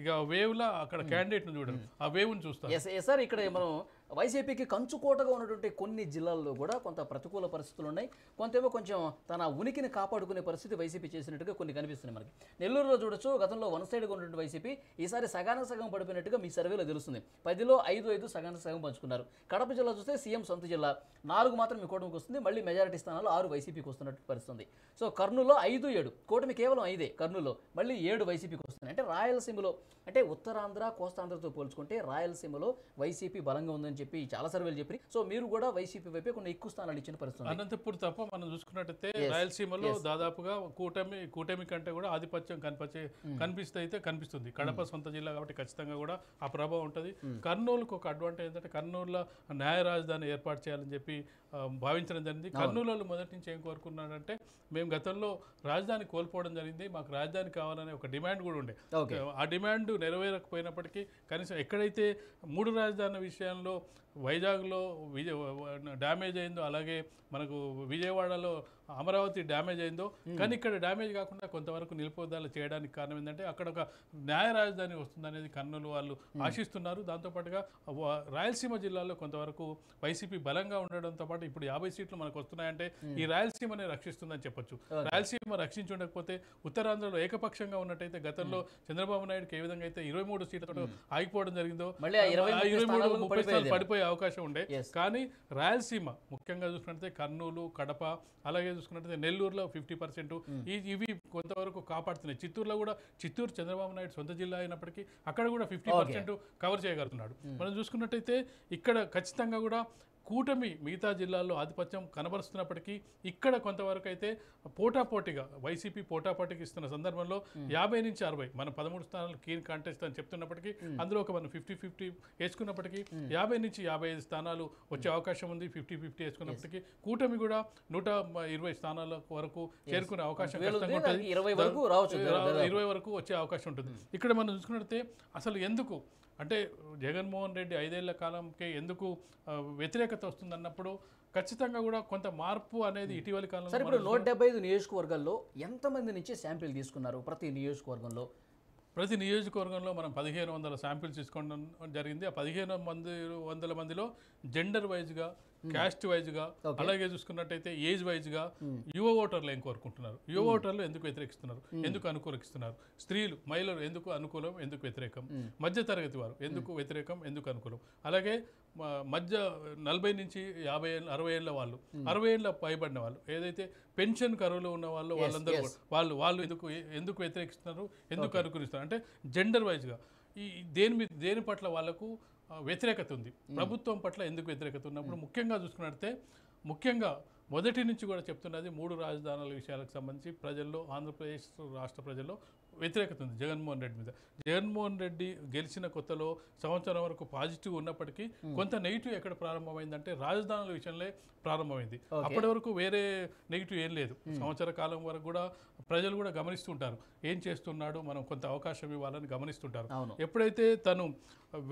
ఇక వేవ్ లా అక్కడ క్యాండిడేట్ ను చూడరు, ఆ వేవ్ ను చూస్తారు. సార్ ఇక్కడ మనం వైసీపీకి కంచుకోటగా ఉన్నటువంటి కొన్ని జిల్లాల్లో కూడా కొంత ప్రతికూల పరిస్థితులు ఉన్నాయి. కొంతేమో కొంచెం తన ఉనికిని కాపాడుకునే పరిస్థితి వైసీపీ చేసినట్టుగా కొన్ని కనిపిస్తున్నాయి మనకి. నెల్లూరులో చూడొచ్చు, గతంలో వన్ సైడ్గా ఉన్నటువంటి వైసీపీ ఈసారి సగానికి సగం పడిపోయినట్టుగా మీ సర్వేలో తెలుస్తుంది. 10లో 5 సగానికి సగం పంచుకున్నారు. కడప జిల్లా చూస్తే సీఎం సొంత జిల్లా 4 మాత్రం మీ కూటమికి వస్తుంది. మళ్ళీ మెజారిటీ స్థానాలు 6 వైసీపీకి వస్తున్నట్టు పరిస్థితుంది. సో కర్నూలులో 5, 7 కూటమి కేవలం 5 కర్నూలులో, మళ్ళీ 7 వైసీపీకి వస్తున్నాయి. అంటే రాయలసీమలో, అంటే ఉత్తరాంధ్ర కోస్తాంధ్రతో పోల్చుకుంటే రాయలసీమలో వైసీపీ బలంగా ఉందని చెప్పి చాలా సర్వేలు చెప్పి, సో మీరు కూడా వైసీపీ వైపే కొన్ని ఎక్కువ స్థానాలు ఇచ్చిన పరిస్థితి. అనంతపూర్ తప్ప మనం చూసుకున్నట్టయితే రాయలసీమలో దాదాపుగా కూటమి కంటే కూడా ఆధిపత్యం కనిపిస్తుంది. కడప సొంత జిల్లా కాబట్టి ఖచ్చితంగా కూడా ఆ ప్రభావం ఉంటుంది. కర్నూలుకు ఒక అడ్వాంటేజ్ ఏంటంటే కర్నూలులో న్యాయ రాజధాని ఏర్పాటు చేయాలని చెప్పి భావించడం జరిగింది. కర్నూలు మొదటి నుంచి ఏం కోరుకున్నారంటే, మేము గతంలో రాజధాని కోల్పోవడం జరిగింది, మాకు రాజధాని కావాలనే ఒక డిమాండ్ కూడా ఉండే. ఆ డిమాండ్ నెరవేరకపోయినప్పటికీ కనీసం ఎక్కడైతే 3 రాజధానుల విషయంలో వైజాగ్లో డ్యామేజ్ అయిందో, అలాగే మనకు విజయవాడలో అమరావతి డ్యామేజ్ అయిందో, కానీ ఇక్కడ డ్యామేజ్ కాకుండా కొంతవరకు నిలుపుదల చేయడానికి కారణం ఏంటంటే అక్కడ ఒక న్యాయ రాజధాని వస్తుందనేది కర్నూలు వాళ్ళు ఆశిస్తున్నారు. దాంతోపాటుగా రాయలసీమ జిల్లాలో కొంతవరకు వైసీపీ బలంగా ఉండడంతో పాటు ఇప్పుడు 50 సీట్లు మనకు వస్తున్నాయంటే ఈ రాయలసీమని రక్షిస్తుందని చెప్పొచ్చు. రాయలసీమ రక్షించి ఉండకపోతే ఉత్తరాంధ్రలో ఏకపక్షంగా ఉన్నట్టయితే గతంలో చంద్రబాబు నాయుడుకి ఏ విధంగా అయితే 23 సీట్లతో ఆగిపోవడం జరిగిందో 23-30 స్థానాలు పడిపోయే అవకాశం ఉండే. కానీ రాయలసీమ ముఖ్యంగా చూసుకున్నట్లయితే కర్నూలు, కడప, అలాగే చూసుకున్నట్లయితే నెల్లూరులో 50% ఇవి కొంతవరకు కాపాడుతున్నాయి. చిత్తూరు చంద్రబాబు నాయుడు సొంత జిల్లా అయినప్పటికీ అక్కడ కూడా 50% కవర్ చేయగలుగుతున్నాడు. మనం చూసుకున్నట్టయితే ఇక్కడ ఖచ్చితంగా కూడా కూటమి మిగతా జిల్లాల్లో ఆధిపత్యం కనబరుస్తున్నప్పటికీ ఇక్కడ కొంతవరకు అయితే పోటాపోటీగా వైసీపీ పోటాపోటీకి ఇస్తున్న సందర్భంలో 50 నుంచి 60 మన 13 స్థానాలు కీన్ కాంటెస్ట్ అని చెప్తున్నప్పటికీ అందులో ఒక మనం 50-50 వేసుకున్నప్పటికీ 50 నుంచి 55 స్థానాలు వచ్చే అవకాశం ఉంది. 50-50 వేసుకున్నప్పటికీ కూటమి కూడా 120 స్థానాల వరకు చేరుకునే అవకాశం ఖచ్చితంగా ఉంటుంది. 20 వరకు వచ్చే అవకాశం ఉంటుంది. ఇక్కడ మనం చూసుకున్నట్లయితే అసలు ఎందుకు అంటే జగన్మోహన్ రెడ్డి 5 ఏళ్ల కాలంకే ఎందుకు వ్యతిరేకత వస్తుందన్నప్పుడు ఖచ్చితంగా కూడా కొంత మార్పు అనేది ఇటీవలి కాలంలో. సరే, ఇప్పుడు 175 నియోజకవర్గాల్లో ఎంతమంది నుంచి శాంపిల్ తీసుకున్నారు? ప్రతి నియోజకవర్గంలో మనం 1500 శాంపిల్స్ తీసుకోవడం జరిగింది. ఆ 1500 మందిలో జెండర్ వైజ్గా, క్యాస్ట్ వైజ్గా, అలాగే చూసుకున్నట్టయితే ఏజ్ వైజ్గా యువ ఓటర్లు ఏం కోరుకుంటున్నారు, యువ ఓటర్లు ఎందుకు వ్యతిరేకిస్తున్నారు, ఎందుకు అనుకూలిస్తున్నారు, స్త్రీలు మహిళలు ఎందుకు అనుకూలం, ఎందుకు వ్యతిరేకం, మధ్య తరగతి వారు ఎందుకు వ్యతిరేకం, ఎందుకు అనుకూలం, అలాగే మధ్య 40 నుంచి 50 60 ఏళ్ళ వాళ్ళు, 60 ఏళ్ళ పైబడిన వాళ్ళు, ఏదైతే పెన్షన్ కరువులో ఉన్న వాళ్ళు, వాళ్ళందరూ వాళ్ళు ఎందుకు వ్యతిరేకిస్తున్నారు, ఎందుకు అనుకూలిస్తున్నారు అంటే జెండర్ వైజ్గా దేని పట్ల వాళ్ళకు వ్యతిరేకత ఉంది, ప్రభుత్వం పట్ల ఎందుకు వ్యతిరేకత ఉన్నప్పుడు ముఖ్యంగా చూసుకున్నట్టే ముఖ్యంగా మొదటి నుంచి కూడా చెప్తున్నది 3 రాజధానుల విషయాలకు సంబంధించి ప్రజల్లో, ఆంధ్రప్రదేశ్ రాష్ట్ర ప్రజల్లో వ్యతిరేకత ఉంది జగన్మోహన్ రెడ్డి మీద. జగన్మోహన్ రెడ్డి గెలిచిన కొత్తలో సంవత్సరం వరకు పాజిటివ్ ఉన్నప్పటికీ కొంత నెగిటివ్ ఎక్కడ ప్రారంభమైందంటే రాజధానుల విషయంలో ప్రారంభమైంది. అప్పటి వరకు వేరే నెగిటివ్ ఏం లేదు. సంవత్సర కాలం వరకు కూడా ప్రజలు కూడా గమనిస్తుంటారు ఏం చేస్తున్నాడు, మనం కొంత అవకాశం ఇవ్వాలని గమనిస్తుంటారు. ఎప్పుడైతే తను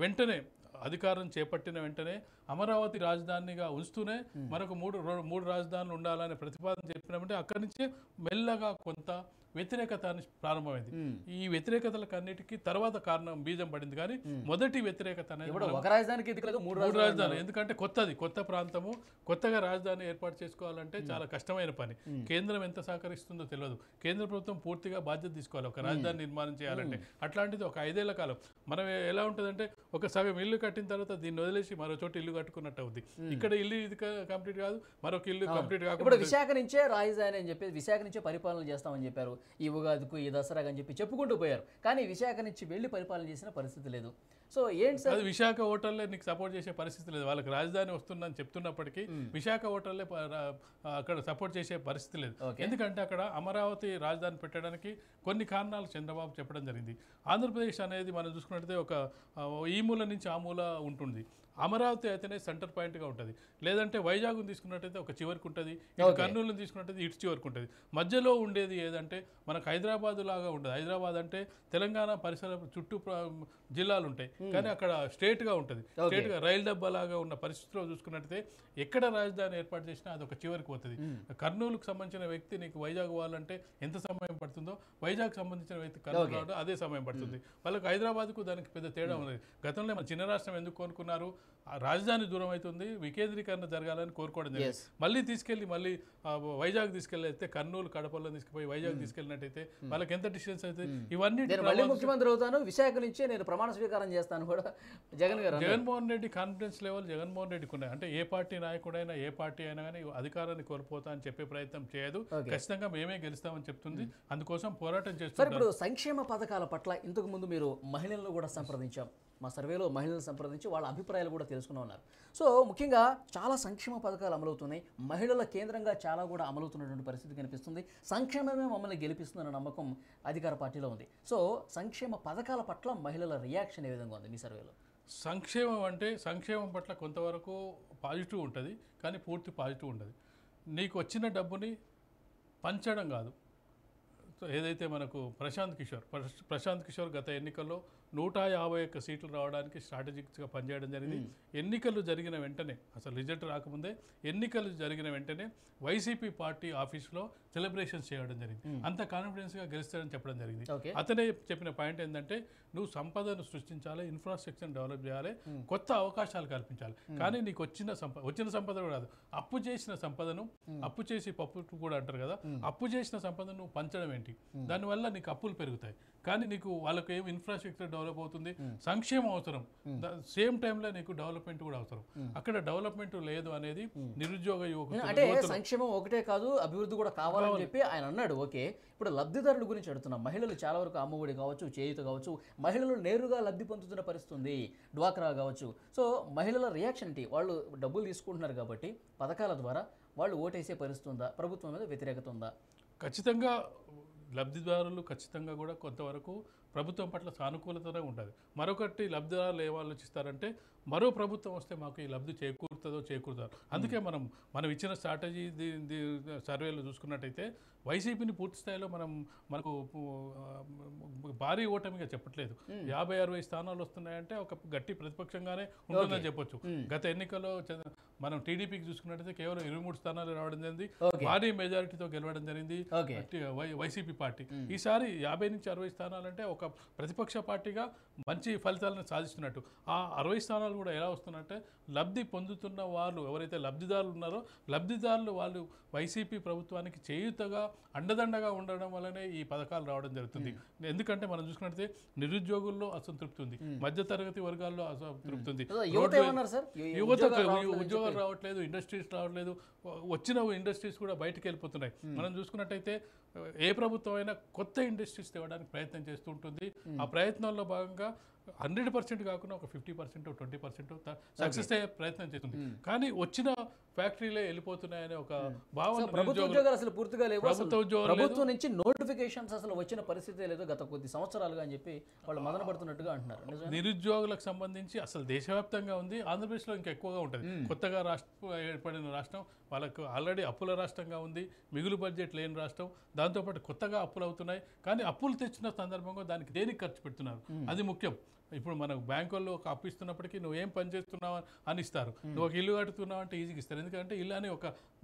వెంటనే అధికారం చేపట్టిన వెంటనే అమరావతి రాజధానిగా ఉంచుతూనే మనకు మూడు రాజధానులు ఉండాలనే ప్రతిపాదన చెప్పినామంటే అక్కడి నుంచే మెల్లగా కొంత వ్యతిరేకత ప్రారంభమైంది. ఈ వ్యతిరేకతలకు అన్నిటికీ తర్వాత కారణం బీజం పడింది. కానీ మొదటి వ్యతిరేకత అనేది ఒక రాజధానికి 3 రాజధానులు, ఎందుకంటే కొత్త ప్రాంతము, కొత్తగా రాజధాని ఏర్పాటు చేసుకోవాలంటే చాలా కష్టమైన పని. కేంద్రం ఎంత సహకరిస్తుందో తెలియదు. కేంద్ర ప్రభుత్వం పూర్తిగా బాధ్యత తీసుకోవాలి ఒక రాజధాని నిర్మాణం చేయాలంటే. అట్లాంటిది ఒక 5 ఏళ్ల కాలం మనం ఎలా ఉంటుందంటే ఒక సగం ఇల్లు కట్టిన తర్వాత దీన్ని వదిలేసి మరో చోట ఇల్లు కట్టుకున్నట్టు అవుద్ది. ఇక్కడ ఇల్లు ఇది కంప్లీట్ కాదు, మరొక ఇల్లు కంప్లీట్ కాకుండా విశాఖ నుంచే రాజధాని అని చెప్పి విశాఖ నుంచే పరిపాలన చేస్తామని చెప్పారు. ఈ ఉగాదికు ఈ దసరాకు అని చెప్పి చెప్పుకుంటూ పోయారు. కానీ విశాఖ నుంచి వెళ్ళి పరిపాలన చేసిన పరిస్థితి లేదు. సో ఏంటి సార్ అది విశాఖ ఓటర్లే నీకు సపోర్ట్ చేసే పరిస్థితి లేదు. వాళ్ళకి రాజధాని వస్తుందని చెప్తున్నప్పటికీ విశాఖ ఓటర్లే అక్కడ సపోర్ట్ చేసే పరిస్థితి లేదు. ఎందుకంటే అక్కడ అమరావతి రాజధాని పెట్టడానికి కొన్ని కారణాలు చంద్రబాబు చెప్పడం జరిగింది. ఆంధ్రప్రదేశ్ అనేది మనం చూసుకున్నట్లయితే ఒక ఈ మూల నుంచి ఆ మూల ఉంటుంది. అమరావతి అయితేనే సెంటర్ పాయింట్గా ఉంటుంది. లేదంటే వైజాగ్ తీసుకున్నట్టయితే ఒక చివరికి ఉంటుంది, ఇటు కర్నూలు తీసుకున్నట్టయితే ఇటు చివరికి ఉంటుంది. మధ్యలో ఉండేది ఏదంటే మనకు హైదరాబాద్ లాగా ఉండదు. హైదరాబాద్ అంటే తెలంగాణ పరిసర చుట్టూ జిల్లాలు ఉంటాయి, కానీ అక్కడ స్టేట్గా ఉంటుంది. స్టేట్గా రైలు డబ్బా లాగా ఉన్న పరిస్థితిలో చూసుకున్నట్టయితే ఎక్కడ రాజధాని ఏర్పాటు చేసినా అది ఒక చివరికి పోతుంది. కర్నూలుకు సంబంధించిన వ్యక్తి నీకు వైజాగ్ పోవాలంటే ఎంత సమయం పడుతుందో, వైజాగ్ సంబంధించిన వ్యక్తి కర్నూలు రావడం అదే సమయం పడుతుంది. వాళ్ళకి హైదరాబాద్కు దానికి పెద్ద తేడా ఉన్నది. గతంలో మన చిన్న రాష్ట్రం ఎందుకు కోరుకున్నారు? రాజధాని దూరం అవుతుంది, వికేంద్రీకరణ జరగాలని కోరుకోవడం జరిగింది. మళ్ళీ తీసుకెళ్ళి మళ్ళీ వైజాగ్ తీసుకెళ్ళి కర్నూలు కడపలో తీసుకుపోయి వైజాగ్ తీసుకెళ్ళినట్టయితే వాళ్ళకి ఎంత డిస్టెన్స్ అవుతుంది? ఇవన్నీ మళ్ళీ ముఖ్యమంత్రి అవుతాను, విశాఖ నుంచి నేను ప్రమాణ స్వీకారం చేస్తాను కూడా జగన్ గారు. జగన్మోహన్ రెడ్డి కాన్ఫిడెన్స్ లెవెల్ జగన్మోహన్ రెడ్డికి ఉన్నాయి. అంటే ఏ పార్టీ నాయకుడైనా ఏ పార్టీ అయినా కానీ అధికారాన్ని కోల్పోతా అని చెప్పే ప్రయత్నం చేయదు. ఖచ్చితంగా మేమే గెలుస్తామని చెప్తుంది. అందుకోసం పోరాటం చేస్తారు. ఇప్పుడు సంక్షేమ పథకాల పట్ల ఇంతకు ముందు మీరు మహిళలను కూడా సంప్రదించాం. మా సర్వేలో మహిళలను సంప్రదించి వాళ్ళ అభిప్రాయాలు కూడా తెలుసుకుని ఉన్నారు. సో ముఖ్యంగా చాలా సంక్షేమ పథకాలు అమలవుతున్నాయి, మహిళల కేంద్రంగా చాలా కూడా అమలవుతున్నటువంటి పరిస్థితి కనిపిస్తుంది. సంక్షేమమే మమ్మల్ని గెలిపిస్తుందన్న నమ్మకం అధికార పార్టీలో ఉంది. సో సంక్షేమ పథకాల పట్ల మహిళల రియాక్షన్ ఏ విధంగా ఉంది మీ సర్వేలో? సంక్షేమం అంటే సంక్షేమం పట్ల కొంతవరకు పాజిటివ్ ఉంటుంది, కానీ పూర్తి పాజిటివ్ ఉండదు. నీకు వచ్చిన డబ్బుని పంచడం కాదు. ఏదైతే మనకు ప్రశాంత్ కిషోర్ గత ఎన్నికల్లో 151 సీట్లు రావడానికి స్ట్రాటజిక్గా పనిచేయడం జరిగింది. ఎన్నికలు జరిగిన వెంటనే, అసలు రిజల్ట్ రాకముందే ఎన్నికలు జరిగిన వెంటనే వైసీపీ పార్టీ ఆఫీస్లో సెలబ్రేషన్స్ చేయడం జరిగింది. అంత కాన్ఫిడెన్స్గా గెలుస్తాడని చెప్పడం జరిగింది. అతనే చెప్పిన పాయింట్ ఏంటంటే, నువ్వు సృష్టించాలి, ఇన్ఫ్రాస్ట్రక్చర్ డెవలప్ చేయాలి, కొత్త అవకాశాలు కల్పించాలి. కానీ నీకు వచ్చిన సంపద కాదు, అప్పు చేసిన సంపదను, అప్పు చేసి పప్పు కూడా అంటారు కదా, అప్పు చేసిన సంపదను నువ్వు పంచడం ఏంటి? దానివల్ల నీకు అప్పులు పెరుగుతాయి, కానీ నీకు వాళ్ళకి ఏం ఇన్ఫ్రాస్ట్రక్చర్ డెవలప్ అవుతుంది, సంక్షేమం అవసరం, సేమ్ టైంలో నీకు డెవలప్మెంట్ కూడా అవసరం. అక్కడ డెవలప్మెంట్ లేదు అనేది నిరుద్యోగ యువకులు. అంటే సంక్షేమం ఒకటే కాదు, అభివృద్ధి కూడా కావాలని చెప్పి ఆయన అన్నాడు. ఓకే, ఇప్పుడు లబ్ధిదారుల గురించి అడుగుతున్నాం. మహిళలు చాలా వరకు అమ్మఒడి కావచ్చు, చేయూత కావచ్చు, మహిళలు నేరుగా లబ్ధి పొందుతున్న పరిస్థితి ఉంది, డ్వాక్రా కావచ్చు. సో మహిళల రియాక్షన్ ఏంటి? వాళ్ళు డబ్బులు తీసుకుంటున్నారు కాబట్టి పథకాల ద్వారా వాళ్ళు ఓటేసే పరిస్థితి ఉందా? ప్రభుత్వం మీద వ్యతిరేకత ఉందా? ఖచ్చితంగా లబ్ధిదారులు ఖచ్చితంగా కూడా కొంతవరకు ప్రభుత్వం పట్ల సానుకూలతనే ఉంటుంది. మరొకటి లబ్ధిదారులు ఏం ఆలోచిస్తారంటే, మరో ప్రభుత్వం వస్తే మాకు ఈ లబ్ధి చేకూరుతారు. అందుకే మనం ఇచ్చిన స్ట్రాటజీ సర్వేలో చూసుకున్నట్టయితే వైసీపీని పూర్తి స్థాయిలో మనకు భారీ ఓటమిగా చెప్పట్లేదు. 50-60 స్థానాలు వస్తున్నాయంటే ఒక గట్టి ప్రతిపక్షంగానే ఉంటుందని చెప్పొచ్చు. గత ఎన్నికల్లో మనం టీడీపీకి చూసుకున్నట్టయితే కేవలం 23 స్థానాలు రావడం జరిగింది, భారీ మెజారిటీతో గెలవడం జరిగింది వైసీపీ పార్టీ. ఈసారి 50-60 స్థానాలంటే ఒక ప్రతిపక్ష పార్టీగా మంచి ఫలితాలను సాధిస్తున్నట్టు. ఆ 60 స్థానాలు కూడా ఎలా వస్తున్నట్టే లబ్ధి పొందుతున్న వాళ్ళు ఎవరైతే లబ్ధిదారులు ఉన్నారో, లబ్ధిదారులు వాళ్ళు వైసీపీ ప్రభుత్వానికి చేయూతగా అండదండగా ఉండడం వల్లనే ఈ పథకాలు రావడం జరుగుతుంది. ఎందుకంటే మనం చూసుకున్నట్లయితే నిరుద్యోగుల్లో అసంతృప్తి ఉంది, మధ్యతరగతి వర్గాల్లో అసంతృప్తి ఉంది, యువతకు ఉద్యోగాలు రావట్లేదు, ఇండస్ట్రీస్ రావట్లేదు, వచ్చిన ఇండస్ట్రీస్ కూడా బయటకు వెళ్ళిపోతున్నాయి. మనం చూసుకున్నట్టయితే ఏ ప్రభుత్వం అయినా కొత్త ఇండస్ట్రీస్ తేవడానికి ప్రయత్నం చేస్తూ ఉంటుంది. ఆ ప్రయత్నంలో భాగంగా 100% కాకుండా ఒక 50%, 20% సక్సెస్ అయ్యే ప్రయత్నం చేస్తుంది. కానీ వచ్చిన ఫ్యాక్టరీలే వెళ్ళిపోతున్నాయనే ఒక భావన. ప్రభుత్వ ఉద్యోగాలు అసలు పూర్తిగా లేవు, ప్రభుత్వం నుంచి నోటిఫికేషన్స్ అసలు వచ్చిన పరిస్థితి లేదు గత కొద్ది సంవత్సరాలుగా అని చెప్పి వాళ్ళు మదన పడుతున్నట్టుగా అంటున్నారు. నిరుద్యోగులకు సంబంధించి అసలు దేశవ్యాప్తంగా ఉంది, ఆంధ్రప్రదేశ్లో ఇంకా ఎక్కువగా ఉంటుంది. కొత్తగా ఏర్పడిన రాష్ట్రం, వాళ్ళకు ఆల్రెడీ అప్పుల రాష్ట్రంగా ఉంది, మిగులు బడ్జెట్ లేని రాష్ట్రం, దాంతోపాటు కొత్తగా అప్పులు అవుతున్నాయి. కానీ అప్పులు తెచ్చిన సందర్భంగా దానికి దేనికి ఖర్చు పెడుతున్నారు అది ముఖ్యం. ఇప్పుడు మనకు బ్యాంకుల్లో ఒక అప్పు ఇస్తున్నప్పటికీ నువ్వు ఏం పని చేస్తున్నావు అని ఇస్తారు, నువ్వు ఒక ఇల్లు కట్టుతున్నావు అంటే ఈజీగా ఇస్తారు, ఎందుకంటే ఇల్లు అని ఒక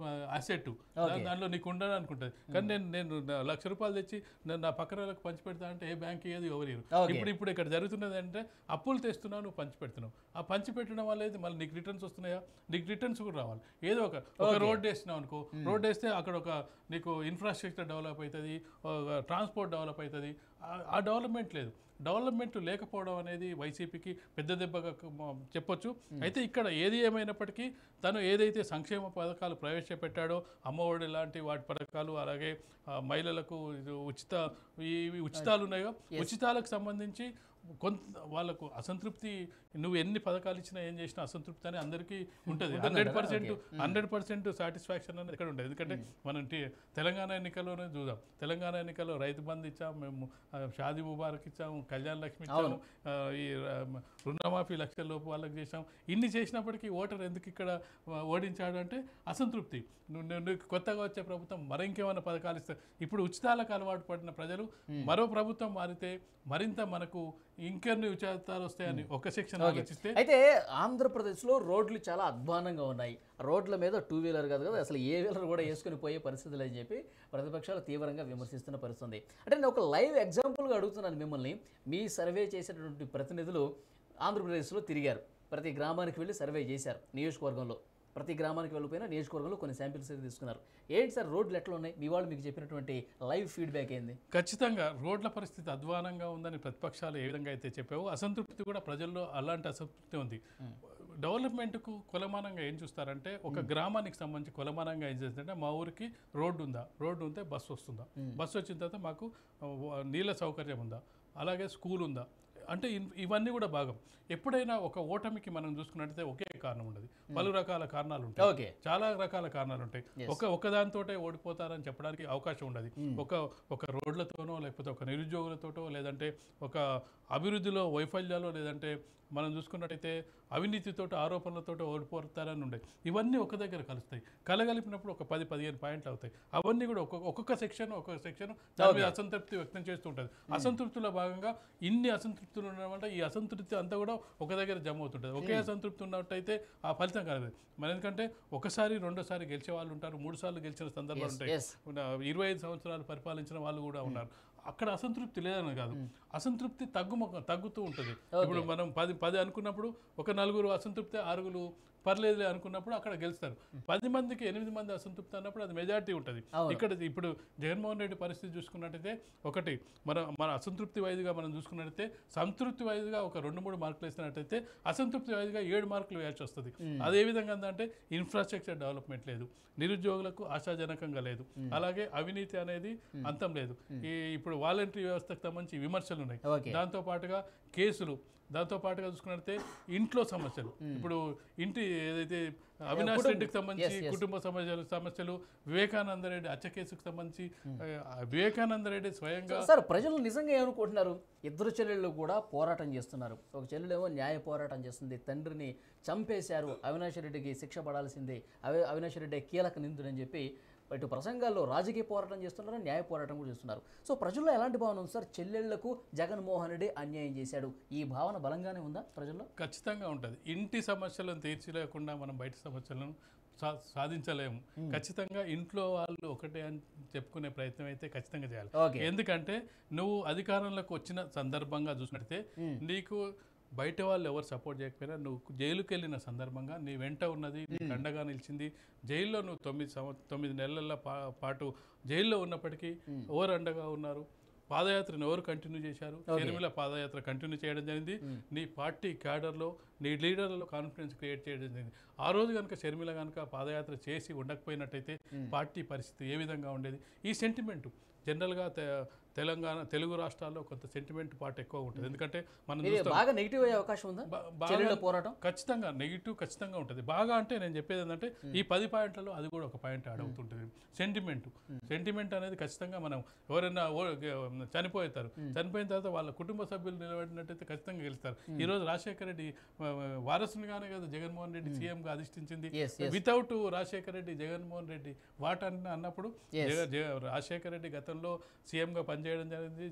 అసెట్, దానిలో నీకు ఉండాలని అనుకుంటుంది. కానీ నేను ₹1,00,000 తెచ్చి నా పక్కన వాళ్ళకి పంచి పెడతా అంటే ఏ బ్యాంక్ ఏది ఎవరు. ఇప్పుడు ఇక్కడ జరుగుతున్నది అంటే అప్పులు తెస్తున్నావు, నువ్వు పంచి పెడుతున్నావు. ఆ పంచి పెట్టడం వల్ల అయితే మళ్ళీ నీకు రిటర్న్స్ వస్తున్నాయా? నీకు రిటర్న్స్ కూడా రావాలి. ఏదో ఒక రోడ్ వేసినావు అనుకో, రోడ్ వేస్తే అక్కడ ఒక నీకు ఇన్ఫ్రాస్ట్రక్చర్ డెవలప్ అవుతుంది, ట్రాన్స్పోర్ట్ డెవలప్ అవుతుంది. ఆ డెవలప్మెంట్ లేదు. డెవలప్మెంట్ లేకపోవడం అనేది వైసీపీకి పెద్ద దెబ్బగా చెప్పొచ్చు. అయితే ఇక్కడ ఏది ఏమైనప్పటికీ తను ఏదైతే సంక్షేమ పథకాలు ప్రవేశపెట్టాడో అమ్మఒడి లాంటి వాటి పథకాలు, అలాగే మహిళలకు ఈ ఉచితాలు ఉన్నాయో, ఉచితాలకు సంబంధించి కొంత వాళ్ళకు అసంతృప్తి, నువ్వు ఎన్ని పథకాలు ఇచ్చినా ఏం చేసినా అసంతృప్తి అని అందరికీ ఉంటుంది. 100% సాటిస్ఫాక్షన్ అనేది ఎక్కడ ఉంటుంది. ఎందుకంటే మనం తెలంగాణ ఎన్నికల్లోనే చూద్దాం. తెలంగాణ ఎన్నికల్లో రైతు బంధు ఇచ్చాము, మేము షాదీ ముబారక్ ఇచ్చాము, కళ్యాణ లక్ష్మి ఇచ్చాము, ఈ రుణమాఫీ లక్షల లోపు వాళ్ళకి చేసాం. ఇన్ని చేసినప్పటికీ ఓటర్ ఎందుకు ఇక్కడ ఓడించాడు అంటే అసంతృప్తి. నువ్వు కొత్తగా వచ్చే ప్రభుత్వం మరి ఇంకేమైనా పథకాలు ఇస్తే, ఇప్పుడు ఉచితాలకు అలవాటు పడిన ప్రజలు మరో ప్రభుత్వం మారితే మరింత మనకు ఇంకెన్ని ఉచితాలు వస్తాయని ఒక సెక్షన్ ఆలోచిస్తే. అయితే ఆంధ్రప్రదేశ్లో రోడ్లు చాలా అధ్వానంగా ఉన్నాయి. రోడ్ల మీద 2 వీలర్ కాదు కదా, అసలు ఏ వీలర్ కూడా వేసుకుని పోయే పరిస్థితులు అని చెప్పి ప్రతిపక్షాలు తీవ్రంగా విమర్శిస్తున్న పరిస్థితి. అంటే నేను ఒక లైవ్ ఎగ్జాంపుల్గా అడుగుతున్నాను మిమ్మల్ని. మీ సర్వే చేసేటటువంటి ప్రతినిధులు ఆంధ్రప్రదేశ్లో తిరిగారు, ప్రతి గ్రామానికి వెళ్ళి సర్వే చేశారు. నియోజకవర్గంలో ప్రతి గ్రామానికి వెళ్ళిపోయినా నియోజకవర్గంలో కొన్ని శాంపిల్స్ అయితే తీసుకున్నారు. ఏంటి సార్ రోడ్లు ఎట్లా ఉన్నాయి, మీ వాళ్ళు మీకు చెప్పినటువంటి లైవ్ ఫీడ్బ్యాక్ ఏంది? ఖచ్చితంగా రోడ్ల పరిస్థితి అధ్వానంగా ఉందని ప్రతిపక్షాలు ఏ విధంగా అయితే చెప్పావో, అసంతృప్తి కూడా ప్రజల్లో అలాంటి అసంతృప్తి ఉంది. డెవలప్మెంట్కు కొలమానంగా ఏం చూస్తారంటే, ఒక గ్రామానికి సంబంధించి కొలమానంగా ఏం చేస్తారంటే, మా ఊరికి రోడ్డు ఉందా, రోడ్డు ఉంటే బస్సు వస్తుందా, బస్సు వచ్చిన తర్వాత మాకు నీళ్ళ సౌకర్యం ఉందా, అలాగే స్కూల్ ఉందా అంటే ఇవన్నీ కూడా భాగం. ఎప్పుడైనా ఒక ఓటమికి మనం చూసుకున్నట్టయితే ఒకే కారణం ఉండదు, పలు రకాల కారణాలు ఉంటాయి, చాలా రకాల కారణాలు ఉంటాయి. ఒకదానితోటే ఓడిపోతారని చెప్పడానికి అవకాశం ఉండదు. ఒక రోడ్లతోనో, లేకపోతే ఒక నిరుద్యోగులతోటో, లేదంటే ఒక అభివృద్ధిలో వైఫల్యాలు, లేదంటే మనం చూసుకున్నట్టయితే అవినీతితో ఆరోపణలతో ఓడిపోతారని ఉండే. ఇవన్నీ ఒక దగ్గర కలుస్తాయి. కలగలిపినప్పుడు ఒక 10-15 పాయింట్లు అవుతాయి. అవన్నీ కూడా ఒక్కొక్క సెక్షన్ దాని మీద అసంతృప్తి వ్యక్తం చేస్తూ ఉంటుంది. అసంతృప్తిలో భాగంగా ఇన్ని అసంతృప్తులు ఉండడం వల్ల ఈ అసంతృప్తి అంతా కూడా ఒక దగ్గర జమ అవుతుంటుంది. ఒకే అసంతృప్తి ఉన్నట్టయితే ఆ ఫలితం కలగదు. మరి ఎందుకంటే ఒకసారి రెండోసారి గెలిచే వాళ్ళు ఉంటారు, 3 సార్లు గెలిచిన సందర్భాలు ఉంటాయి, 25 సంవత్సరాలు పరిపాలించిన వాళ్ళు కూడా ఉన్నారు. అక్కడ అసంతృప్తి లేదని కాదు, అసంతృప్తి తగ్గుతూ ఉంటుంది. ఇప్పుడు మనం 10 అనుకున్నప్పుడు ఒక 4 అసంతృప్తి, 6 పర్లేదులే అనుకున్నప్పుడు అక్కడ గెలుస్తారు. 10 మందికి 8 మంది అసంతృప్తి అన్నప్పుడు అది మెజారిటీ ఉంటుంది. ఇప్పుడు జగన్మోహన్ రెడ్డి పరిస్థితి చూసుకున్నట్టయితే, ఒకటి మన అసంతృప్తి వైద్యుగా మనం చూసుకున్నట్టయితే, సంతృప్తి వైద్యుగా ఒక 2-3 మార్కులు వేసినట్టయితే, అసంతృప్తి వైద్యుగా 7 మార్కులు వేయాల్సి వస్తుంది. అదే విధంగా అంటే ఇన్ఫ్రాస్ట్రక్చర్ డెవలప్మెంట్ లేదు, నిరుద్యోగులకు ఆశాజనకంగా లేదు, అలాగే అవినీతి అనేది అంతం లేదు. ఇప్పుడు వాలంటరీ వ్యవస్థకు సంబంధించి విమర్శలు ఉన్నాయి, దాంతో పాటుగా కేసులు, దాంతో పాటుగా చూసుకున్నట్లయితే ఇంట్లో సమస్యలు. ఇప్పుడు ఇంటి ఏదైతే అవినాష్ రెడ్డికి సంబంధించి కుటుంబ సమస్యలు, వివేకానంద రెడ్డి హత్య కేసుకు సంబంధించి వివేకానంద రెడ్డి స్వయంగా. సార్ ప్రజలు నిజంగా ఏమనుకుంటున్నారు? 2 చెల్లెళ్ళు కూడా పోరాటం చేస్తున్నారు. ఒక చెల్లెలేమో న్యాయ పోరాటం చేస్తుంది, తండ్రిని చంపేశారు, అవినాష్ రెడ్డికి శిక్ష పడాల్సిందే, అవినాష్ రెడ్డి కీలక నిందుడని చెప్పి ఇటు ప్రసంగాల్లో రాజకీయ పోరాటం చేస్తున్నారు, న్యాయ పోరాటం కూడా చేస్తున్నారు. సో ప్రజల్లో ఎలాంటి భావన ఉంది సార్? చెల్లెళ్లకు జగన్మోహన్ రెడ్డి అన్యాయం చేశాడు, ఈ భావన బలంగానే ఉందా ప్రజల్లో? ఖచ్చితంగా ఉంటుంది. ఇంటి సమస్యలను తీర్చలేకుండా మనం బయట సమస్యలను సాధించలేము. ఖచ్చితంగా ఇంట్లో వాళ్ళు ఒకటే అని చెప్పుకునే ప్రయత్నం అయితే ఖచ్చితంగా చేయాలి. ఎందుకంటే నువ్వు అధికారంలోకి వచ్చిన సందర్భంగా చూసినట్టే, నీకు బయట వాళ్ళు ఎవరు సపోర్ట్ చేయకపోయినా నువ్వు జైలుకి వెళ్ళిన సందర్భంగా నీ వెంట ఉన్నది, నీకు అండగా నిలిచింది. జైల్లో నువ్వు 9 నెలల పాటు జైల్లో ఉన్నప్పటికీ ఎవరు అండగా ఉన్నారు? పాదయాత్రను ఎవరు కంటిన్యూ చేశారు? షర్మిల పాదయాత్ర కంటిన్యూ చేయడం జరిగింది. నీ పార్టీ క్యాడర్లో, నీ లీడర్లలో కాన్ఫిడెన్స్ క్రియేట్ చేయడం జరిగింది. ఆ రోజు కనుక షర్మిల కనుక పాదయాత్ర చేసి ఉండకపోయినట్టయితే పార్టీ పరిస్థితి ఏ విధంగా ఉండేది? ఈ సెంటిమెంటు జనరల్గా తెలుగు రాష్ట్రాల్లో కొంత సెంటిమెంట్ పార్ట్ ఎక్కువ ఉంటుంది. ఎందుకంటే మనం బాగా నెగిటివ్ అయ్యే అవకాశం ఉందా? పోరాటం ఖచ్చితంగా నెగిటివ్ ఖచ్చితంగా ఉంటుంది. బాగా అంటే నేను చెప్పేది ఏంటంటే, ఈ 10 పాయింట్లలో అది కూడా ఒక పాయింట్ యాడ్ అవుతుంటుంది. సెంటిమెంట్ అనేది ఖచ్చితంగా మనం ఎవరైనా చనిపోతారు, చనిపోయిన తర్వాత వాళ్ళ కుటుంబ సభ్యులు నిలబడినట్టయితే ఖచ్చితంగా గెలుస్తారు. ఈరోజు రాజశేఖర రెడ్డి వారసునిగానే కదా జగన్మోహన్ రెడ్డి సీఎంగా అధిష్ఠించింది. వితౌట్ రాజశేఖర రెడ్డి జగన్మోహన్ రెడ్డి వాట్ అన్నప్పుడు రాజశేఖర రెడ్డి గతంలో సీఎంగా పనిచేయడం జరిగింది.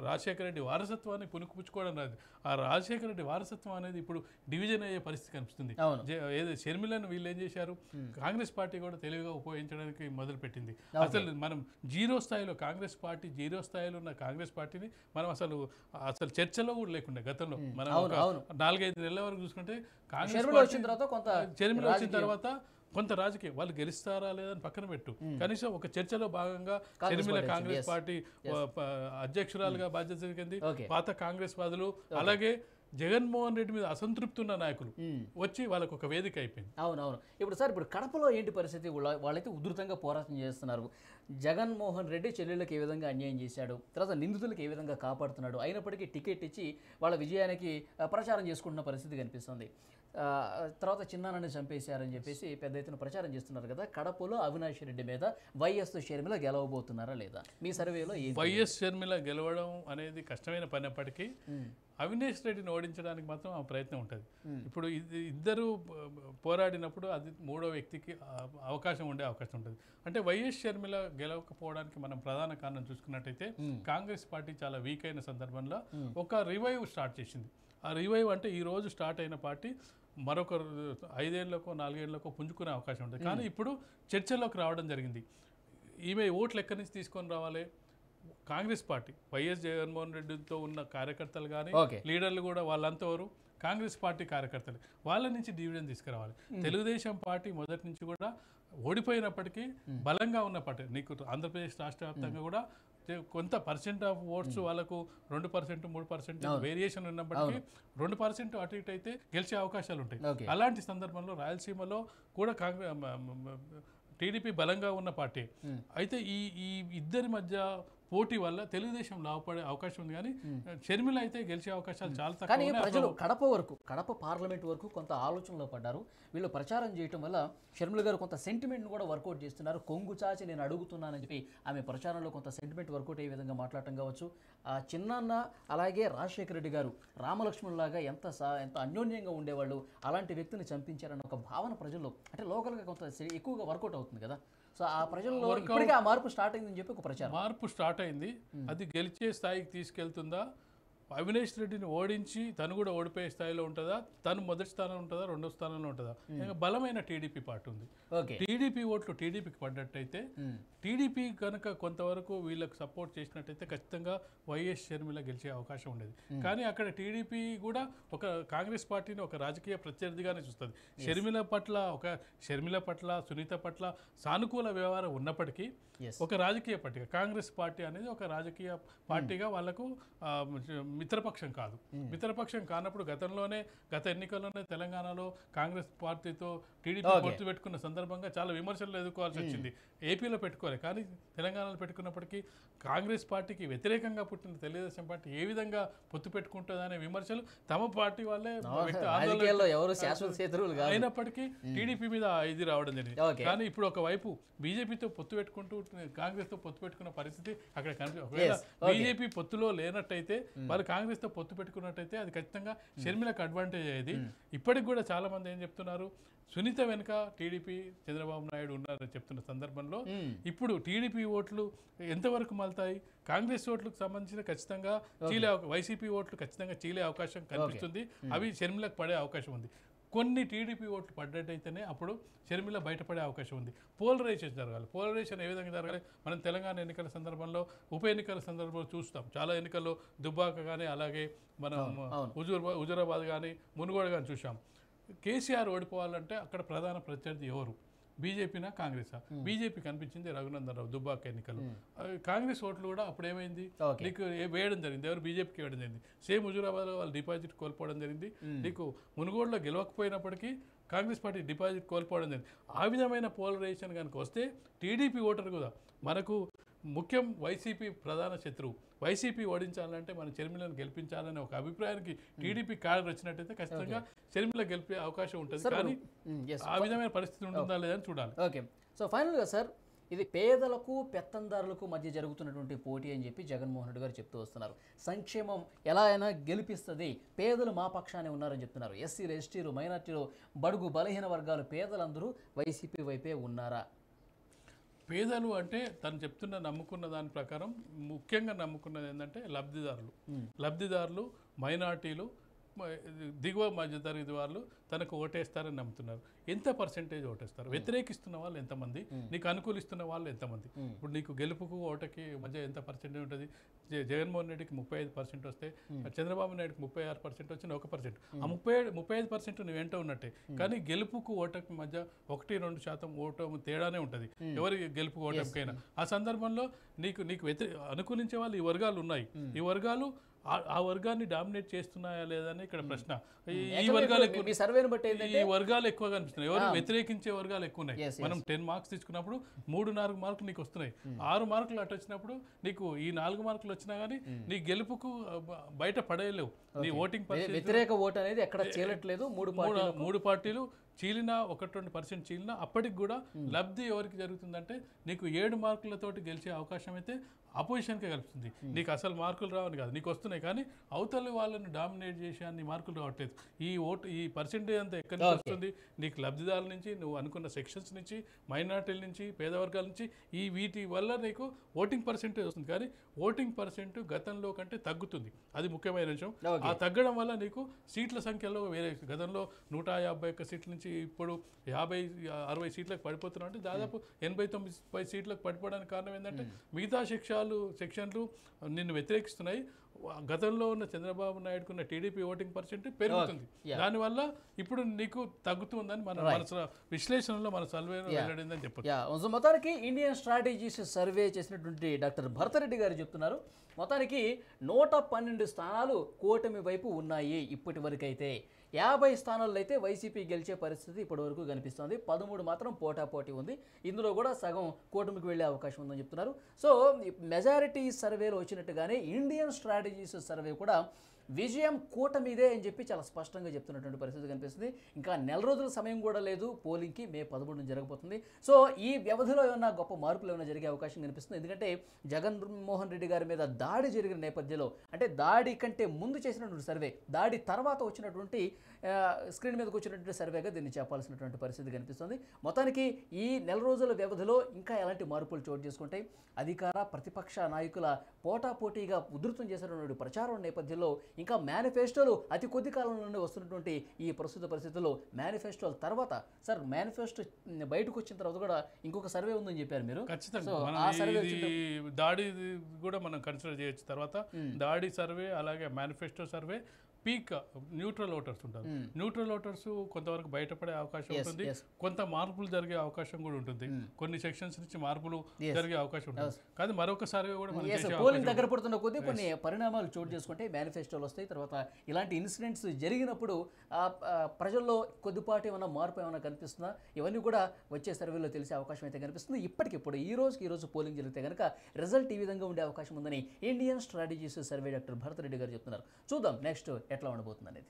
రాజశేఖర రెడ్డి వారసత్వాన్ని పుణుకుపుచ్చుకోవడం రాదు. ఆ రాజశేఖర రెడ్డి వారసత్వం అనేది ఇప్పుడు డివిజన్ అయ్యే పరిస్థితి కనిపిస్తుంది. ఏదో షర్మిలను వీళ్ళు ఏం చేశారు, కాంగ్రెస్ పార్టీ కూడా తెలివిగా ఉపయోగించడానికి మొదలుపెట్టింది. అసలు మనం జీరో స్థాయిలో కాంగ్రెస్ పార్టీ, జీరో స్థాయిలో ఉన్న కాంగ్రెస్ పార్టీని మనం అసలు చర్చలో కూడా లేకుండా గతంలో మనం 4-5 నెలల వరకు చూసుకుంటే, కాంగ్రెస్ షర్మిల వచ్చిన తర్వాత కొంత రాజకీయం వాళ్ళు గెలుస్తారా లేదని పక్కన పెట్టు, కనీసం ఒక చర్చలో భాగంగా షర్మిల కాంగ్రెస్ పార్టీ అధ్యక్షురాలుగా బాధ్యత జరిగింది. పాత కాంగ్రెస్ వాదులు అలాగే జగన్మోహన్ రెడ్డి మీద అసంతృప్తి ఉన్న నాయకులు వచ్చి వాళ్ళకు ఒక వేదిక అయిపోయింది. అవునవును. ఇప్పుడు సార్ ఇప్పుడు కడపలో ఏంటి పరిస్థితి? వాళ్ళైతే ఉధృతంగా పోరాటం చేస్తున్నారు. జగన్మోహన్ రెడ్డి చెల్లెళ్ళకి ఏ విధంగా అన్యాయం చేశాడు, తర్వాత నిందితులకు ఏ విధంగా కాపాడుతున్నాడు, అయినప్పటికీ టికెట్ ఇచ్చి వాళ్ళ విజయానికి ప్రచారం చేసుకుంటున్న పరిస్థితి కనిపిస్తుంది. తర్వాత చిన్నానని చంపేశారని చెప్పేసి పెద్ద ఎత్తున ప్రచారం చేస్తున్నారు కదా. కడపలో అవినాష్ రెడ్డి మీద వైఎస్ షర్మిల గెలవబోతున్నారా లేదా? మీ సర్వేలో వైఎస్ షర్మిల గెలవడం అనేది కష్టమైన పని అప్పటికీ అవినాష్ రెడ్డిని ఓడించడానికి మాత్రం ఆ ప్రయత్నం ఉంటుంది. ఇప్పుడు ఇద్దరు పోరాడినప్పుడు అది మూడో వ్యక్తికి అవకాశం ఉంటుంది. అంటే వైఎస్ షర్మిల గెలవకపోవడానికి మనం ప్రధాన కారణం చూసుకున్నట్టయితే కాంగ్రెస్ పార్టీ చాలా వీక్ అయిన సందర్భంలో ఒక రివైవ్ స్టార్ట్ చేసింది. ఆ రివైవ్ అంటే ఈ రోజు స్టార్ట్ అయిన పార్టీ మరొక 5 ఏళ్లకో 4 ఏళ్లకో పుంజుకునే అవకాశం ఉంటుంది. కానీ ఇప్పుడు చర్చలోకి రావడం జరిగింది. ఈమె ఓట్లు ఎక్కడి నుంచి తీసుకొని రావాలి? కాంగ్రెస్ పార్టీ వైఎస్ జగన్మోహన్ రెడ్డితో ఉన్న కార్యకర్తలు కానీ లీడర్లు కూడా వాళ్ళంతా ఎవరు కాంగ్రెస్ పార్టీ కార్యకర్తలు, వాళ్ళ నుంచి డివిజన్ తీసుకురావాలి. తెలుగుదేశం పార్టీ మొదటి నుంచి కూడా ఓడిపోయినప్పటికీ బలంగా ఉన్న పార్టీ. నీకు ఆంధ్రప్రదేశ్ రాష్ట్ర వ్యాప్తంగా కూడా కొంత పర్సెంట్ ఆఫ్ ఓట్స్ వాళ్ళకు 2%, 3% వేరియేషన్ ఉన్నప్పటికీ 2% అటు ఇటు అయితే గెలిచే అవకాశాలు ఉంటాయి. అలాంటి సందర్భంలో రాయలసీమలో కూడా టీడీపీ బలంగా ఉన్న పార్టీ. అయితే ఈ ఇద్దరి మధ్య పోటీ వల్ల తెలుగుదేశం లాభపడే అవకాశం ఉంది, కానీ షర్మిల అయితే గెలిచే అవకాశాలు చాలా తక్కువ. కానీ ప్రజలు కడప పార్లమెంట్ వరకు కొంత ఆలోచనలో పడ్డారు. వీళ్ళు ప్రచారం చేయటం వల్ల షర్మిల గారు కొంత సెంటిమెంట్ను కూడా వర్కౌట్ చేస్తున్నారు. కొంగు చాచి నేను అడుగుతున్నానని చెప్పి ఆమె ప్రచారంలో కొంత సెంటిమెంట్ వర్కౌట్ అయ్యే విధంగా మాట్లాడటం కావచ్చు. చిన్నాన్న అలాగే రాజశేఖర రెడ్డి గారు రామలక్ష్మణులాగా ఎంత అన్యోన్యంగా ఉండేవాళ్ళు, అలాంటి వ్యక్తిని చంపించారన్న ఒక భావన ప్రజల్లో అంటే లోకల్గా కొంత ఎక్కువగా వర్కౌట్ అవుతుంది కదా. సో ఆ ప్రజల్లో ఇప్పటికే ఆ మార్పు స్టార్ట్ అయిందని చెప్పి ఒక ప్రచారం. మార్పు స్టార్ట్ అయింది. అది గెలిచే స్థాయికి తీసుకెళ్తుందా? అవినాష్ రెడ్డిని ఓడించి తను కూడా ఓడిపోయే స్థాయిలో ఉంటుందా? తను మొదటి స్థానంలో ఉంటుందా, రెండో స్థానంలో ఉంటుందా? ఇంకా బలమైన టీడీపీ పార్టీ ఉంది. టీడీపీ ఓట్లు టీడీపీకి పడ్డట్టయితే టీడీపీ కనుక కొంతవరకు వీళ్ళకి సపోర్ట్ చేసినట్టయితే ఖచ్చితంగా వైఎస్ షర్మిల గెలిచే అవకాశం ఉండేది. కానీ అక్కడ టీడీపీ కూడా ఒక కాంగ్రెస్ పార్టీని ఒక రాజకీయ ప్రత్యర్థిగానే చూస్తుంది. షర్మిల పట్ల సునీత పట్ల సానుకూల వ్యవహారం ఉన్నప్పటికీ ఒక రాజకీయ పార్టీగా కాంగ్రెస్ పార్టీ అనేది ఒక రాజకీయ పార్టీగా వాళ్ళకు మిత్రపక్షం కాదు. మిత్రపక్షం కానప్పుడు గత ఎన్నికల్లోనే తెలంగాణలో కాంగ్రెస్ పార్టీతో టీడీపీ పొత్తు పెట్టుకున్న సందర్భంగా చాలా విమర్శలు ఎదుర్కోవాల్సి వచ్చింది. ఏపీలో పెట్టుకోవాలి, కానీ తెలంగాణలో పెట్టుకున్నప్పటికీ కాంగ్రెస్ పార్టీకి వ్యతిరేకంగా పుట్టిన తెలుగుదేశం పార్టీ ఏ విధంగా పొత్తు పెట్టుకుంటుందనే విమర్శలు తమ పార్టీ వాళ్ళే అయినప్పటికీ టీడీపీ మీద ఇది రావడం జరిగింది. కానీ ఇప్పుడు ఒకవైపు బీజేపీతో పొత్తు పెట్టుకుంటూ కాంగ్రెస్ తో పొత్తు పెట్టుకున్న పరిస్థితి అక్కడ కనిపిస్తుంది. ఒకవేళ బీజేపీ పొత్తులో లేనట్టయితే వాళ్ళు కాంగ్రెస్ తో పొత్తు పెట్టుకున్నట్టయితే అది ఖచ్చితంగా షర్మిలకు అడ్వాంటేజ్ అయ్యేది. ఇప్పటికి కూడా చాలా మంది ఏం చెప్తున్నారు, సునీత వెనుక టీడీపీ చంద్రబాబు నాయుడు ఉన్నారని చెప్తున్న సందర్భంలో ఇప్పుడు టీడీపీ ఓట్లు ఎంతవరకు మళ్తాయి? కాంగ్రెస్ ఓట్లకు సంబంధించిన ఖచ్చితంగా వైసీపీ ఓట్లు ఖచ్చితంగా చీలే అవకాశం కనిపిస్తుంది. అవి షర్మిలకు పడే అవకాశం ఉంది. కొన్ని టీడీపీ ఓట్లు పడ్డట్టయితేనే అప్పుడు షర్మిల బయటపడే అవకాశం ఉంది. పోలరైజేషన్ జరగాలి. పోలరైజేషన్ ఏ విధంగా జరగాలి? మనం తెలంగాణ ఎన్నికల సందర్భంలో ఉప ఎన్నికల సందర్భంలో చూస్తాం. చాలా ఎన్నికల్లో దుబ్బాక కానీ అలాగే మనం హుజూరాబాద్ కానీ మునుగోడు కానీ చూసాం. కేసీఆర్ ఓడిపోవాలంటే అక్కడ ప్రధాన ప్రత్యర్థి ఎవరు? బీజేపీనా కాంగ్రెసా? బీజేపీ కనిపించింది రఘునందన్ రావు దుబ్బాక ఎన్నికలు. కాంగ్రెస్ ఓట్లు కూడా అప్పుడు ఏమైంది, నీకు వేయడం జరిగింది. ఎవరు? బీజేపీకి వేయడం జరిగింది. సేమ్ హుజూరాబాద్లో వాళ్ళు డిపాజిట్ కోల్పోవడం జరిగింది. నీకు మునుగోడులో గెలవకపోయినప్పటికీ కాంగ్రెస్ పార్టీ డిపాజిట్ కోల్పోవడం జరిగింది. ఆ విధమైన పోలరైజేషన్ కనుక వస్తే టీడీపీ ఓటర్ కూడా మనకు ముఖ్యం వైసీపీ ప్రధాన శత్రువు. వైసీపీ ఓడించాలంటే మన షర్మిలను గెలిపించాలనే ఒక అభిప్రాయానికి టీడీపీ కారు వచ్చినట్టయితే ఖచ్చితంగా షర్మిల గెలిపే అవకాశం ఉంటుంది. కానీ ఆ విధమైన పరిస్థితి ఉంటుందా లేదని చూడాలి. ఓకే, సో ఫైనల్గా సార్, ఇది పేదలకు పెత్తందారులకు మధ్య జరుగుతున్నటువంటి పోటీ అని చెప్పి జగన్మోహన్ రెడ్డి గారు చెప్తూ వస్తున్నారు. సంక్షేమం ఎలా అయినా గెలిపిస్తుంది, పేదలు మా పక్షానే ఉన్నారని చెప్తున్నారు. ఎస్సీలు, ఎస్టీలు, మైనార్టీలు, బడుగు బలహీన వర్గాలు పేదలందరూ వైసీపీ వైపే ఉన్నారా? పేదలు అంటే తను చెప్తున్న నమ్ముకున్న దాని ప్రకారం ముఖ్యంగా నమ్ముకున్నది ఏంటంటే లబ్ధిదారులు, మైనార్టీలు, దిగువ మధ్యతరగతి వాళ్ళు తనకు ఓటేస్తారని నమ్ముతున్నారు. ఎంత పర్సెంటేజ్ ఓటేస్తారు? వ్యతిరేకిస్తున్న వాళ్ళు ఎంతమంది, నీకు అనుకూలిస్తున్న వాళ్ళు ఎంతమంది? ఇప్పుడు నీకు గెలుపుకు ఓటకి మధ్య ఎంత పర్సెంటేజ్ ఉంటుంది? జగన్మోహన్ రెడ్డికి 35% వస్తే, చంద్రబాబు నాయుడుకి 36% వచ్చిన 1%. ఆ 35% నువ్వు వెంట ఉన్నట్టే. కానీ గెలుపుకు ఓటకి మధ్య 1-2% ఓటమి తేడానే ఉంటుంది ఎవరి గెలుపు ఓటమికైనా. ఆ సందర్భంలో నీకు అనుకూలించే వాళ్ళు ఈ వర్గాలు ఉన్నాయి. ఈ వర్గాలు ఆ వర్గాన్ని డామినేట్ చేస్తున్నాయా లేదని ఇక్కడ ప్రశ్న. ఈ వర్గాలు ఎక్కువ కనిపిస్తున్నాయి. ఎవరు వ్యతిరేకించే వర్గాలు ఎక్కువ ఉన్నాయి. మనం 10 మార్క్స్ తీసుకున్నప్పుడు 3-4 మార్కులు నీకు వస్తున్నాయి. 6 మార్కులు అటు వచ్చినప్పుడు నీకు ఈ 4 మార్కులు వచ్చినా కానీ నీ గెలుపుకు బయట పడేయలేవు. నీ ఓటింగ్ వ్యతిరేక ఓటు అనేది ఎక్కడ చేయట్లేదు. మూడు పార్టీలు చీలినా 1-2% చీలినా అప్పటికి కూడా లబ్ధి ఎవరికి జరుగుతుందంటే నీకు 7 మార్కులతోటి గెలిచే అవకాశం అయితే అపోజిషన్కే కలుపుతుంది. నీకు అసలు మార్కులు రావని కాదు, నీకు వస్తున్నాయి. కానీ అవతలి వాళ్ళని డామినేట్ చేసే అన్ని మార్కులు రావట్లేదు. ఈ పర్సెంటేజ్ అంతా ఎక్కడి నుంచి వస్తుంది? నీకు లబ్ధిదారుల నుంచి, నువ్వు అనుకున్న సెక్షన్స్ నుంచి, మైనార్టీల నుంచి, పేదవర్గాల నుంచి, వీటి వల్ల నీకు ఓటింగ్ పర్సెంటేజ్ వస్తుంది. కానీ ఓటింగ్ పర్సెంట్ గతంలో కంటే తగ్గుతుంది. అది ముఖ్యమైన విషయం. ఆ తగ్గడం వల్ల నీకు సీట్ల సంఖ్యలో వేరే, గతంలో 151 సీట్ల నుంచి ఇప్పుడు 50-60 సీట్లకు పడిపోతున్నాం. అంటే దాదాపు 89 సీట్లకు పడిపోవడానికి కారణం ఏంటంటే మిగతా సెక్షన్లు నిన్ను వ్యతిరేకిస్తున్నాయి. గతంలో ఉన్న చంద్రబాబు నాయుడుకున్న టీడీపీ ఓటింగ్ పర్సెంట్ పెరుగుతుంది. దానివల్ల ఇప్పుడు నీకు తగ్గుతుందని మన విశ్లేషణలో మన సర్వేలో వెల్లడిందని చెప్పచ్చు. మొత్తానికి ఇండియన్ స్ట్రాటజీస్ సర్వే చేసినటువంటి డాక్టర్ భరతరెడ్డి గారు చెప్తున్నారు, మొత్తానికి 112 స్థానాలు కూటమి వైపు ఉన్నాయి. ఇప్పటి వరకు అయితే 50 స్థానాల్లో అయితే వైసీపీ గెలిచే పరిస్థితి ఇప్పటి వరకు కనిపిస్తుంది. 13 మాత్రం పోటాపోటీ ఉంది. ఇందులో కూడా సగం కూటమికి వెళ్ళే అవకాశం ఉందని చెప్తున్నారు. సో మెజారిటీ సర్వేలో వచ్చినట్టుగానే ఇండియన్ స్ట్రాటజీస్ సర్వే కూడా విజయం కూటమిదే అని చెప్పి చాలా స్పష్టంగా చెప్తున్నటువంటి పరిస్థితి కనిపిస్తుంది. ఇంకా నెల రోజుల సమయం కూడా లేదు పోలింగ్కి. మే 13 జరగబోతుంది. సో ఈ వ్యవధిలో ఏమైనా గొప్ప మార్పులు ఏమైనా జరిగే అవకాశం కనిపిస్తుంది. ఎందుకంటే జగన్మోహన్ రెడ్డి గారి మీద దాడి జరిగిన నేపథ్యంలో, అంటే దాడి కంటే ముందు చేసినటువంటి సర్వే, దాడి తర్వాత వచ్చినటువంటి స్క్రీన్ మీదకి వచ్చినటువంటి సర్వేగా దీన్ని చెప్పాల్సినటువంటి పరిస్థితి కనిపిస్తుంది. మొత్తానికి ఈ నెల రోజుల వ్యవధిలో ఇంకా ఎలాంటి మార్పులు చోటు చేసుకుంటాయి? అధికార ప్రతిపక్ష నాయకుల పోటాపోటీగా ఉధృతం చేసినటువంటి ప్రచారం నేపథ్యంలో ఇంకా మేనిఫెస్టోలు అతి కొద్ది కాలంలోనే వస్తున్నటువంటి ఈ ప్రస్తుత పరిస్థితుల్లో మేనిఫెస్టోల తర్వాత, సార్ మేనిఫెస్టో బయటకు వచ్చిన తర్వాత కూడా ఇంకొక సర్వే ఉందని చెప్పారు మీరు. ఖచ్చితంగా దాడి కూడా మనం కన్సిడర్ చేయొచ్చు. తర్వాత దాడి సర్వే, అలాగే manifesto survey, peak neutral voters ఉంటారు. న్యూట్రల్ ఓటర్స్ కొంతవరకు బయటపడే అవకాశం ఉంటుంది. కొంత మార్పులు జరిగే అవకాశం కూడా ఉంటుంది. కొన్ని సెక్షన్స్ నుంచి మార్పులు జరిగే అవకాశం ఉంటుంది. కానీ మరొకసారి కూడా పోలింగ్ దగ్గర పడుతున్న కొద్దీ కొన్ని పరిణామాలు చోటు చేసుకుంటే మేనిఫెస్టోలు వస్తాయి. తర్వాత ఇలాంటి ఇన్సిడెంట్స్ జరిగినప్పుడు ప్రజల్లో కొద్దిపాటి ఏమైనా మార్పు ఏమైనా కనిపిస్తుందా? ఇవన్నీ కూడా వచ్చే సర్వేలో తెలిసే అవకాశం అయితే కనిపిస్తుంది. ఇప్పటికిప్పుడు ఈ రోజు పోలింగ్ జరిగితే కనుక రిజల్ట్ ఈ విధంగా ఉండే అవకాశం ఉందని Indian strategies survey doctor Bharath Reddy గారు చెప్తున్నారు. చూద్దాం నెక్స్ట్ ఎట్లా ఉండబోతుంది అనేది.